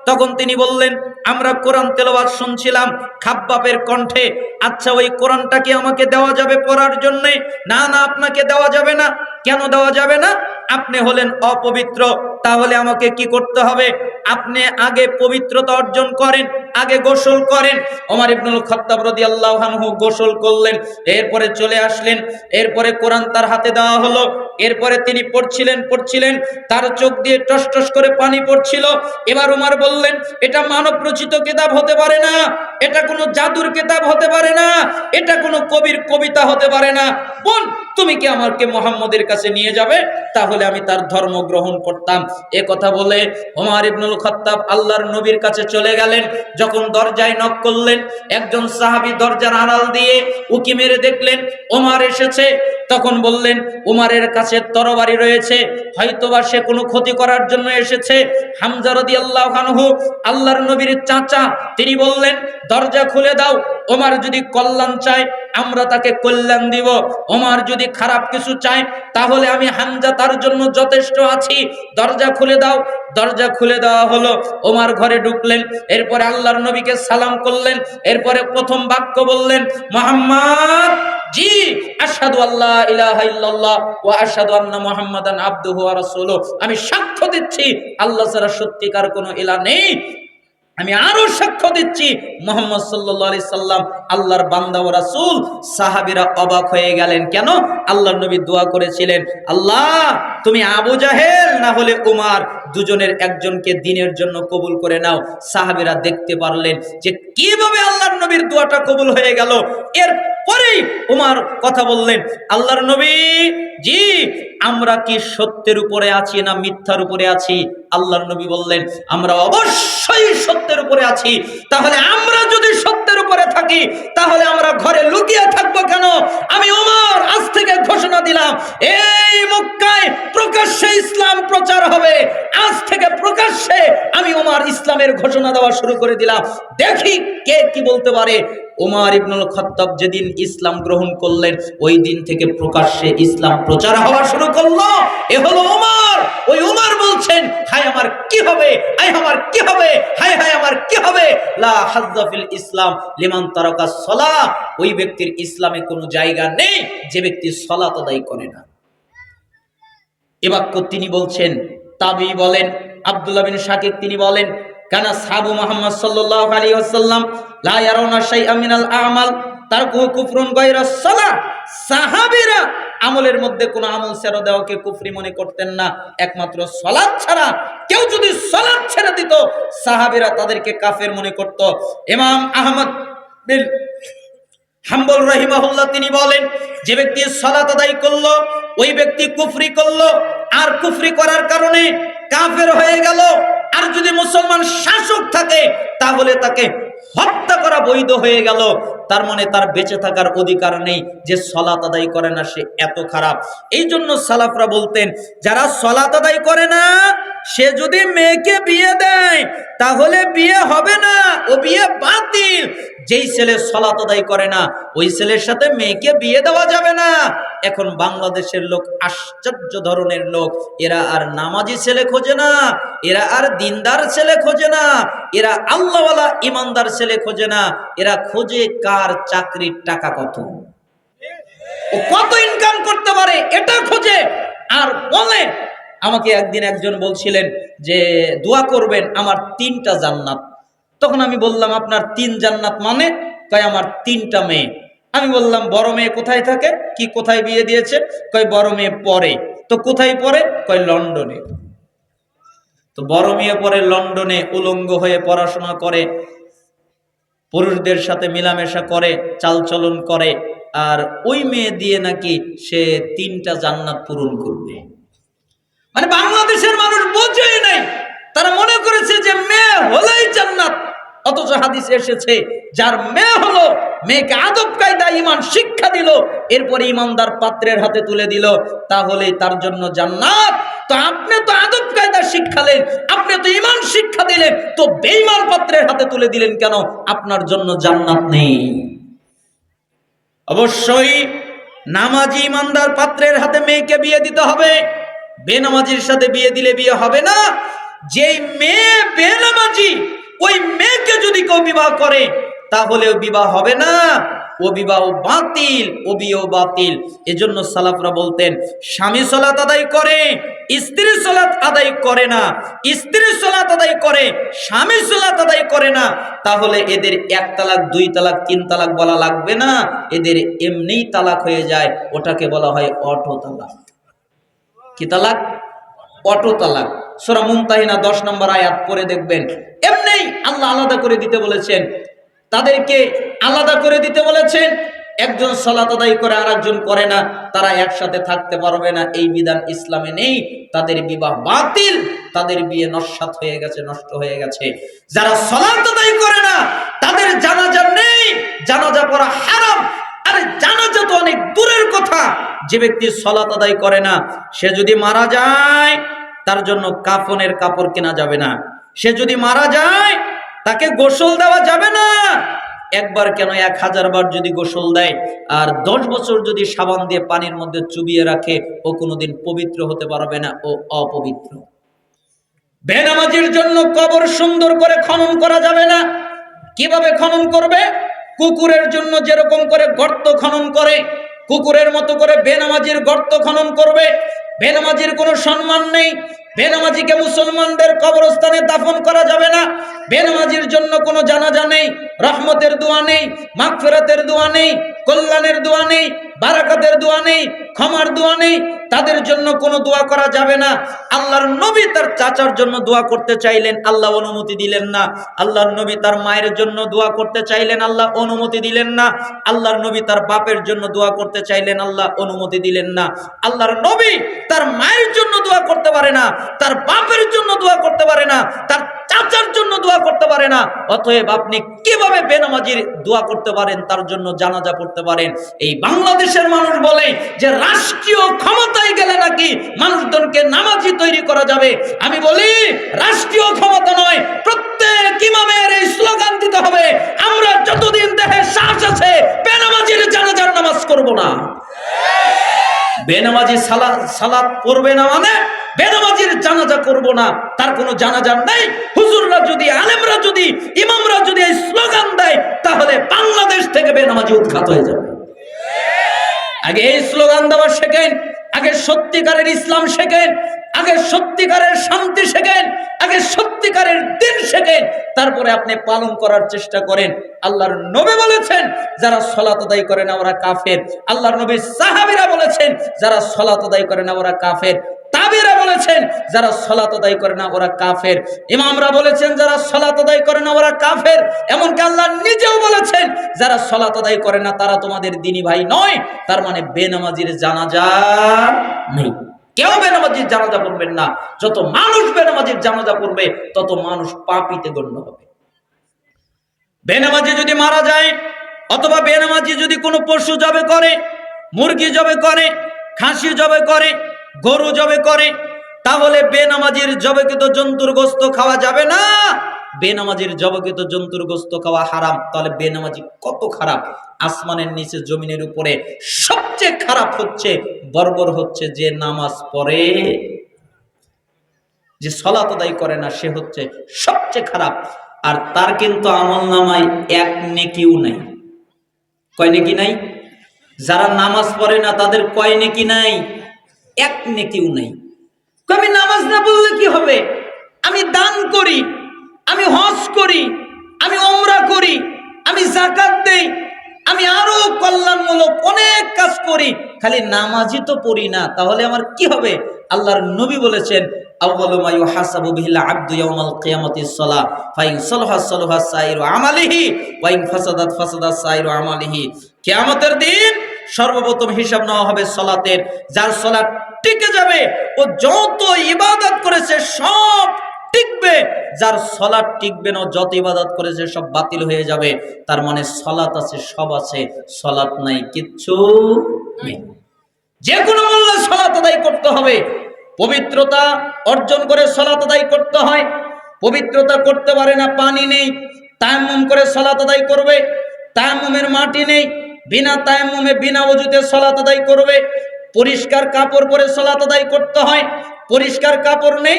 তখন তিনি বললেন, আমরা কোরআন তেলাওয়াত শুনছিলাম খাব্বাবের কণ্ঠে। আচ্ছা, ওই কোরআনটা কি আমাকে দেওয়া যাবে পড়ার জন্য? না না, আপনাকে দেওয়া যাবে না। কেন দেওয়া যাবে না? আপনি হলেন অপবিত্র। তাহলে আমাকে কি করতে হবে? আপনি আগে পবিত্রতা অর্জন করেন, আগে গোসল করেন। ওমর ইবনুল খাত্তাব রাদিয়াল্লাহু আনহু গোসল করলেন, এরপরে চলে আসলেন। এরপরে কোরআন তার হাতে দেওয়া হলো। এরপরে তিনি পড়ছিলেন, তার চোখ দিয়ে টস টস করে পানি পড়ছিল। এবার ওমর বললেন, এটা মানব রচিত কিতাব হতে পারে না, এটা কোনো জাদুর কিতাব হতে পারে না, এটা কোনো কবির কবিতা হতে পারে না। বোন, তুমি কি আমাকে মুহাম্মদের কাছে নিয়ে যাবে? তাহলে আমি তার ধর্ম গ্রহণ করতাম। এ কথা বলে ওমর ইবনুল খাত্তাব আল্লাহর নবীর কাছে চলে গেলেন। যখন দরজায় নক করলেন, একজন সাহাবী দরজার আড়াল দিয়ে উকি মেরে দেখলেন ওমর এসেছে। তখন বললেন, ওমরের কাছে তরবারি রয়েছে, হয়তোবা সে কোনো ক্ষতি করার জন্য এসেছে। হামজা রাদিয়াল্লাহু আনহু আল্লাহর নবীর চাচা, তিনি বললেন, দরজা খুলে দাও। ওমর যদি কল্যাণ চায় আমরা তাকে কল্যাণ দিব, ওমর যদি খারাপ কিছু চায় তাহলে আমি হামজা তার জন্য যথেষ্ট আছি, দরজা খুলে দাও। দরজা খুলে দেওয়া হলো। ওমর ঘরে ঢুকলেন, এরপরে আল্লাহর নবীকে সালাম করলেন। এরপরে প্রথম বাক্য বললেন, মুহাম্মদ, জি, আশহাদু আল্লা ইলাহা ইল্লাল্লাহ ওয়া আশহাদু আন্না মুহাম্মাদান আবদুহু ওয়া রাসূলুহু। আমি সাক্ষ্য দিচ্ছি আল্লাহ ছাড়া সত্যিকার কোনো ইলাহ নেই। আমি আরো সাক্ষ্য দিচ্ছি মুহাম্মদ সাল্লাল্লাহু আলাইহি সাল্লাম আল্লাহর বান্দা ও রাসূল। সাহাবীরা অবাক হয়ে গেলেন। কেন? আল্লাহর নবী দোয়া করেছিলেন, আল্লাহ তুমি আবু জাহেল না হলে উমর দুজনের একজনকে দ্বীনের জন্য কবুল করে নাও। সাহাবীরা দেখতে পারলেন যে কিভাবে আল্লাহর নবীর দোয়াটা কবুল হয়ে গেল। এরপরেই উমর কথা বললেন, আল্লাহর নবী, জি, আমরা কি সত্যের উপরে আছি না মিথ্যার উপরে আছি? আল্লাহর নবী বললেন, আমরা অবশ্যই সত্যের উপরে আছি। তাহলে আমরা যদি সত্যের উপরে থাকি তাহলে আমরা ঘরে লুকিয়ে থাকবো কেন? আমি ওমর আজ থেকে ঘোষণা দিলাম, এই মক্কায় প্রকাশ্যে ইসলাম প্রচার হবে। আজ থেকে প্রকাশ্যে আমি ওমর ইসলামের ঘোষণা দেওয়া শুরু করে দিলাম। দেখি কে কি বলতে পারে। ওমর ইবনুল খাত্তাব যেদিন ইসলাম গ্রহণ করলেন, ওই দিন থেকে প্রকাশ্যে ইসলাম প্রচার হওয়া শুরু করলো। এ হলো ওমর। ওই ওমর বলছেন, হায় আমার কি হবে, হায় আমার কি হবে, হায় হায় আমার কি হবে। লা হাজ্জা ফিল ইসলাম লিমান তারাকা সালাহ। ওই ব্যক্তির ইসলামে কোনো জায়গা নেই যে ব্যক্তি সালাত আদায় করে না। এ বাক্য তিনি বলছেন। তাবি বলেন, আব্দুল্লাহ বিন শাকিক তিনি বলেন, কানা সাহাবু মুহাম্মদ সাল্লাল্লাহু আলাইহি ওয়াসাল্লাম লা ইয়ারাউনা শাইআম মিনাল আমাল তারকুহু কুফরুন গায়রা সালাহ। সাহাবীরা আমলের মধ্যে কোনো আমল ছেড়ে দেওয়াকে কুফরি মনে করতেন না, একমাত্র সালাত ছাড়া। কেউ যদি সালাত ছেড়ে দিত সাহাবীরা তাদেরকে কাফের মনে করত। ইমাম আহমদ বিন হাম্বল রাহিমাহুল্লাহ তিনি বলেন, যে ব্যক্তি সালাত আদায় করলো ওই ব্যক্তি কুফরি করলো, আর কুফরি করার কারণে কাফের হয়ে গেল। আর যদি মুসলমান শাসক থাকে তাহলে তাকে হত্যা করা বৈধ হয়ে গেল। তার মানে তার বেঁচে থাকার অধিকার নেই। যে সালাত আদায় করে না সে এত খারাপ। এই জন্য সালাফরা বলতেন, যারা সালাত আদায় করে না সে যদি মেয়েকে বিয়ে দেয় তাহলে বিয়ে হবে না, ও বিয়ে বাতিল। যেই ছেলে সালাত আদায় করে না ওই ছেলের সাথে মেয়েকে বিয়ে দেওয়া যাবে না। এখন বাংলাদেশের লোক আশ্চর্য ধরনের লোক। এরা আর নামাজি ছেলে খোঁজে না, এরা আর দিনদার ছেলে খোঁজে না, এরা আল্লাহওয়ালা ইমানদার ছেলে খোঁজে না। এরা খোঁজে কার চাকরির টাকা কত, ও কত ইনকাম করতে পারে, এটা খোঁজে। আর বলে, আমাকে একদিন একজন বলছিলেন যে দোয়া করবেন আমার 3টা জান্নাত। তখন আমি বললাম, আপনার 3 জান্নাত মানে? কয় আমার 3টা মেয়ে। আমি বললাম বড় মেয়ে কোথায় থাকে? কি কোথায় বিয়ে দিয়েছে? কয় বড় মেয়ে পড়ে। তো কোথায় পড়ে? কয় লন্ডনে। তো বড় মেয়ে পড়ে লন্ডনে, উলঙ্গ হয়ে পড়াশোনা করে, পুরুষদের সাথে মেলামেশা করে, চালচলন করে, আর ওই মেয়ে দিয়ে নাকি সে 3টা জান্নাত পূরণ করবে। মানে বাংলাদেশের মানুষ বোঝেই নাই, তারা মনে করেছে যে মেয়ে হলেই জান্নাত। অথচ হাদিসে এসেছে যার মেয়ে হলো, মেয়েকে আদব কায়দা ঈমান শিক্ষা দিল, এরপরে ঈমানদার পাত্রের হাতে তুলে দিল, তাহলে তার জন্য জান্নাত। তো আপনি তো আদব কায়দা শিক্ষালেন, আপনি তো ঈমান শিক্ষা দিলেন, তো বেঈমান পাত্রের হাতে তুলে দিলেন কেন? আপনার জন্য জান্নাত নেই। অবশ্যই নামাজি ঈমানদার পাত্রের হাতে মেয়েকে বিয়ে দিতে হবে। বেনামাজির সাথে বিয়ে দিলে বিয়ে হবে না। যেই মেয়ে বেনামাজি, ওই মেয়েকে যদি কেউ বিবাহ করে তাহলে বিবাহ হবে না, ও বিবাহ বাতিল, ও বিয়ে বাতিল। এজন্য সালাফরা বলতেন স্বামী সালাত আদায় করে, স্ত্রী সালাত আদায় করে না, স্ত্রী সালাত আদায় করে, স্বামী সালাত আদায় করে না, তাহলে এদের 1 তালাক 2 তালাক 3 তালাক বলা লাগবে না, এদের এমনিই তালাক হয়ে যায়। ওটাকে বলা হয় অটো তালাক। কি তালাক? অটো তালাক। সূরা মুমতাহিনা 10 নম্বর আয়াত পড়ে দেখবেন। এমনিই আল্লাহ আলাদা করে দিতে বলেছেন, তাদেরকে আলাদা করে দিতে বলেছেন। একজন সালাত আদায় করে আর একজন করে না, তারা একসাথে থাকতে পারবে না, এই বিধান ইসলামে নেই। তাদের বিবাহ বাতিল, তাদের বিয়ে নস্যাৎ হয়ে গেছে, নষ্ট হয়ে গেছে। যারা সালাত আদায় করে না তাদের জানাজা নেই, জানাজা পড়া হারাম। আরে জানাজা তো অনেক দূরের কথা, যে ব্যক্তি সালাত আদায় করে না সে যদি মারা যায় তার জন্য কাফনের কাপড় কেনা যাবে না। সে যদি মারা যায় তাকে গোসল দেওয়া যাবে না। একবার কেন 1000 বার যদি গোসল দেয় আর 10 বছর যদি সাবান দিয়ে পানির মধ্যে চুবিয়ে রাখে, ও কোনোদিন পবিত্র হতে পারবে না, ও অপবিত্র। বেনামাজির জন্য কবর সুন্দর করে খনন করা যাবে না। কিভাবে খনন করবে? কুকুরের জন্য যেরকম করে গর্ত খনন করে, কুকুরের মতো করে বেনামাজির গর্ত খনন করবে। বেনামাজির কোনো সম্মান নেই। বেনামাজিকে মুসলমানদের কবরস্থানে দাফন করা যাবে না। বেনামাজির জন্য কোনো জানাজা নেই, রহমতের দোয়া নেই, মাগফিরাতের দোয়া নেই, কল্যাণের দোয়া নেই, বারাকাতের দোয়া নেই, ক্ষমার দোয়া নেই। তাদের জন্য কোনো দোয়া করা যাবে না। আল্লাহর নবী তার চাচার জন্য দোয়া করতে চাইলেন, আল্লাহ অনুমতি দিলেন না। আল্লাহর নবী তার মায়ের জন্য দোয়া করতে চাইলেন, আল্লাহ অনুমতি দিলেন না। আল্লাহর নবী তার বাপের জন্য দোয়া করতে চাইলেন, আল্লাহ অনুমতি দিলেন না। আল্লাহর নবী তার মায়ের জন্য দোয়া করতে পারে না, তার বাপের জন্য দোয়া করতে পারে না, তার চাচার জন্য দোয়া করতে পারে না। অতএব আপনি কিভাবে বেনামাজির দোয়া করতে পারেন, তার জন্য জানাজা পড়তে পারেন? এই বাংলাদেশের মানুষ বলে যে রাষ্ট্রীয় ক্ষমতায় গেলে নাকি মানুষজনকে নামাজি তৈরি করা যাবে। আমি বলি রাষ্ট্রীয় ক্ষমতা নয়, প্রত্যেক ইমামের এই স্লোগান দিতে হবে, আমরা যতদিন দেহে শ্বাস আছে বেনামাজির জানাজার নামাজ করব না। বেনামাজি সালাত পড়বে না মানে বেনামাজির জানাজা করব না, তার কোনো জানাজা নাই। হুজুররা যদি, আলেমরা যদি, ইমামরা যদি এই স্লোগান দেয় তাহলে বাংলাদেশ থেকে বেনামাজি উৎখাত হয়ে যাবে। আগে এই স্লোগান দেওয়া শেখেন, আগে সত্যিকারের ইসলাম শেখেন, আগে সত্যিকারের শান্তি শেখেন, আগে সত্যিকারের দিন শেখেন, তারপরে আপনি পালন করার চেষ্টা করেন। আল্লাহর নবী বলেছেন যারা সালাত আদায় করে না ওরা কাফের। আল্লাহর নবীর সাহাবীরা বলেছেন যারা সালাত আদায় করে না ওরা কাফের। তাবিরা বলেছেন যারা সালাত আদায় করে না ওরা কাফের। ইমামরা বলেছেন যারা সালাত আদায় করে না ওরা কাফের। এমনকি আল্লাহ নিজেও বলেছেন যারা সালাত আদায় করে না তারা তোমাদের দ্বীনি ভাই নয়। তার মানে বেনামাজির জানাজা নেই। কেউ বেনামাজির জানাজা পড়বেন না। যত মানুষ বেনামাজির জানাজা পড়বে তত মানুষ পাপীতে গণ্য হবে। বেনামাজি যদি মারা যায় অথবা বেনামাজি যদি কোনো পশু জবে করে, মুরগি জবে করে, খাসি জবে করে, গরু জবে করে, তাহলে বেনামাজির জবেকৃত জন্তুর গোশত খাওয়া যাবে না। বেনামাজির জবেকৃত জন্তুর গোশত খাওয়া হারাম। তাহলে বেনামাজি কত খারাপ! আসমানের নিচে জমিনের উপরে সবচেয়ে খারাপ হচ্ছে, বর্বর হচ্ছে যে নামাজ পড়ে, যে সালাত আদায় করে না, সে হচ্ছে সবচেয়ে খারাপ। আর তার কিন্তু আমলনামায় 1 নেকিও নাই। কয় নেকি নাই? যারা নামাজ পড়ে না তাদের কয় নেকি নাই? 1 নেকিও নাই। আমি নামাজ না পড়লে কি হবে? আমি দান করি, আমি হজ করি, আমি উমরা করি, আমি যাকাত দেই, আমি আরো কল্যাণমূলক অনেক কাজ করি, খালি নামাজই তো পড়ি না, তাহলে আমার কি হবে? আল্লাহর নবী বলেছেন, আউয়ালু মা ইউহাসাবু বিহিল আবদু ইয়াউমাল কিয়ামাতিস সালাহ ফাইন সালাহা সালাহা সাইরু আমালিহি ওয়া ইন ফাসাদাত ফাসাদাত সাইরু আমালিহি। কিয়ামতের দিন সর্বপ্রথম হিসাব নেওয়া হবে সালাতের। যার সালাত টিকে যাবে, ও যত ইবাদত করেছে সব টিকবে, যার সালাত টিকবে না, যত ইবাদত করেছে সব বাতিল হয়ে যাবে। তার মানে সালাত আছে, সব আছে, সালাত নাই, কিচ্ছু নেই। যে কোনো মূল্যে সালাত আদায় করতে হবে। পবিত্রতা অর্জন করে সালাত আদায় করতে হয়। পবিত্রতা করতে পারে না, পানি নেই, তায়াম্মুম করে সালাত আদায় করবে। তায়াম্মুমের মাটি নেই, বিনা তায়াম্মুমে বিনা ওযুতে সালাত আদায় করবে। পরিষ্কার কাপড় পরে সালাত আদায় করতে হয়। পরিষ্কার কাপড় নেই,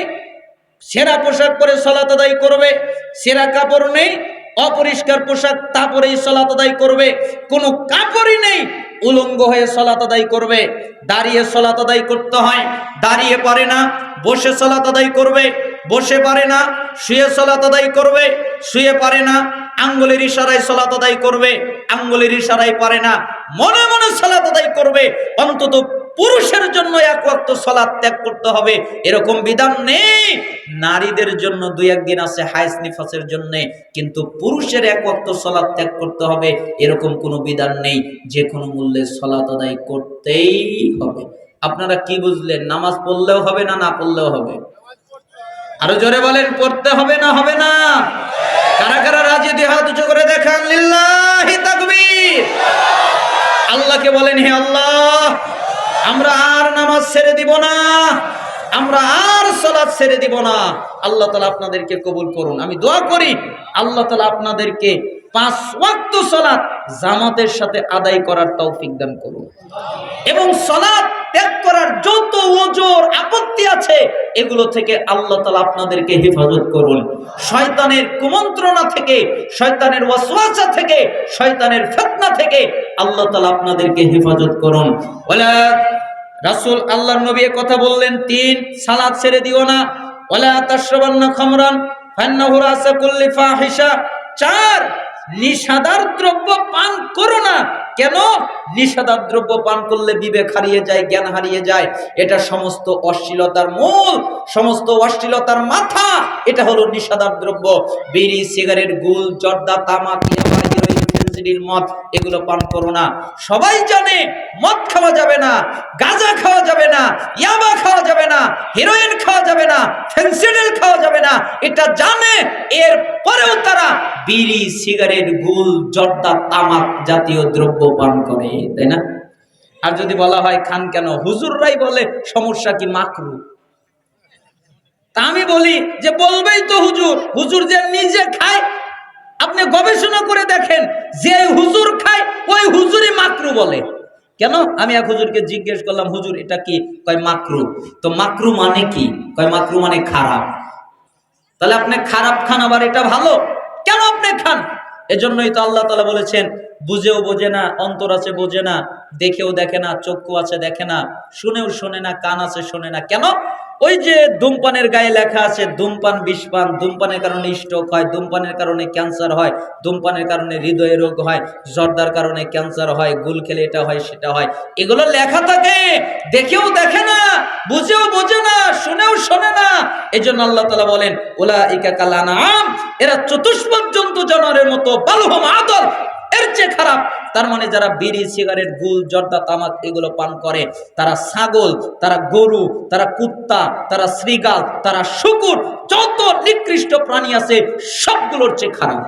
সেরা পোশাক পরে সালাত আদায় করবে। সেরা কাপড় নেই, অপরিষ্কার পোশাক তা পরেই সালাত আদায় করবে। কোনো কাপড়ই নেই, উলঙ্গ হয়ে সালাত আদায় করবে। দাঁড়িয়ে সালাত আদায় করতে হয়, দাঁড়িয়ে পারে না, বসে সালাত আদায় করবে। বসে পারে না, শুয়ে সালাত আদায় করবে। শুয়ে পারে না, আঙ্গুলের ইশারায় সালাত আদায় করবে। আঙ্গুলের ইশারায় পারে না, মনে মনে সালাত আদায় করবে। অন্তত পুরুষের জন্য এক ওয়াক্ত সালাত ত্যাগ করতে হবে, এরকম বিধান নেই। নারীদের জন্য দুই একদিন আছে হায়েস নিফাসের জন্য, কিন্তু পুরুষের এক ওয়াক্ত সালাত ত্যাগ করতে হবে, এরকম কোনো বিধান নেই। যে কোনো মূল্যে সালাত আদায় করতেই হবে। আপনারা কি বুঝলেন? নামাজ পড়লেও হবে না, না পড়লেও হবে? আরো জোরে বলেন, পড়তে হবে না হবে না? কারা কারা রাজি? দুই হাত উঁচু করে দেখান, লিল্লাহি তাকবীর। আল্লাহকে বলেন, হে আল্লাহ, আমরা আর নামাজ ছেড়ে দিব না, আমরা আর সালাত ছেড়ে দিব না। আল্লাহ তাআলা আপনাদেরকে কবুল করুন। আমি দোয়া করি আল্লাহ তাআলা আপনাদেরকে 5 ওয়াক্ত সালাত জামাতের সাথে আদায় করার তৌফিক দান করুন, এবং সালাত ত্যাগ করার যত ওজর আপত্তি আছে এগুলো থেকে আল্লাহ তাআলা আপনাদেরকে হেফাজত করুন। শয়তানের কুমন্ত্রণা থেকে, শয়তানের ওয়াসওয়াসা থেকে, শয়তানের ফিতনা থেকে আল্লাহ তাআলা আপনাদেরকে হেফাজত করুন। ওয়ালা রাসূল আল্লাহর নবী কথা বললেন, 3 সালাত ছেড়ে দিও না। ওয়ালা তাশরাবান্না খামরান ফান্নাহু রাসা কুল্লি ফাহিশা। 4 নিষাদার দ্রব্য পান করো না। কেন? নিষাদার দ্রব্য পান করলে বিবেক হারিয়ে যায়, জ্ঞান হারিয়ে যায়। এটা সমস্ত অশ্লীলতার মূল, সমস্ত অশ্লীলতার মাথা। এটা হলো নিষাদার দ্রব্য। বিড়ি, সিগারেট, গুল, জর্দা, তামাক, ইয়াবা, হেরোইন, ফেনসিডিল, মদ, এগুলো পান করো না। সবাই জানে মদ খাওয়া যাবে না, গাঁজা খাওয়া যাবে না, ইয়াবা খাওয়া যাবে না, হেরোইন খাওয়া যাবে না, ফেনসিডিল খাওয়া যাবে না, এটা জানে। এর পরেও তারা বিড়ি, সিগারেট, গুল, জর্দা, তামাক জাতীয় দ্রব্য পান করে, তাই না? আর যদি বলা হয় খান কেন, হুজুররাই বলে সমস্যা কি, মাকরু। তা আমি বলি যে বলবেই তো হুজুর, হুজুর যে নিজে খায়, আপনি গবেষণা করে দেখেন, যে হুজুর খায় ওই হুজুরই মাকরু বলে। কেন? আমি এক হুজুরকে জিজ্ঞেস করলাম, হুজুর এটা কি? কয় মাকরু। তো মাকরু মানে কি? কয় মাকরু মানে খারাপ। তাহলে আপনি খারাপ খান, আবার এটা ভালো কেন আপনি খান? এজন্যই তো আল্লাহ তাআলা বলেছেন, বুঝেও বোঝে না, অন্তর আছে বোঝে না, দেখেও দেখে না, চক্ষু আছে দেখে না, শুনেও শোনে না, কান আছে শোনে না। কেন? ওই যে ধূমপানের গায়ে লেখা আছে ধূমপান বিষপান, ধূমপানের কারণে স্ট্রোক হয়, ধূমপানের কারণে ক্যান্সার হয়, ধূমপানের কারণে হৃদয় রোগ হয়, জর্দার কারণে ক্যান্সার হয়, গুল খেলে এটা হয় সেটা হয়। এগুলো লেখা থাকে, দেখেও দেখে না, বুঝেও বোঝে না, শুনেও শোনে না। এজন্য আল্লাহ তাআলা বলেন, উলাইকা কাল আনআম, এরা চতুষ্পদ জন্তু জানোয়ারের মতো, বালহুম আদল, এর চেয়ে খারাপ। তার মানে যারা বিড়ি, সিগারেট, গুল, জর্দা, তামাক এগুলো পান করে, তারা ছাগল, তারা গরু, তারা কুত্তা, তারা শৃগাল, তারা শূকর, যত নিকৃষ্ট প্রাণী আছে সবগুলোর চেয়ে খারাপ।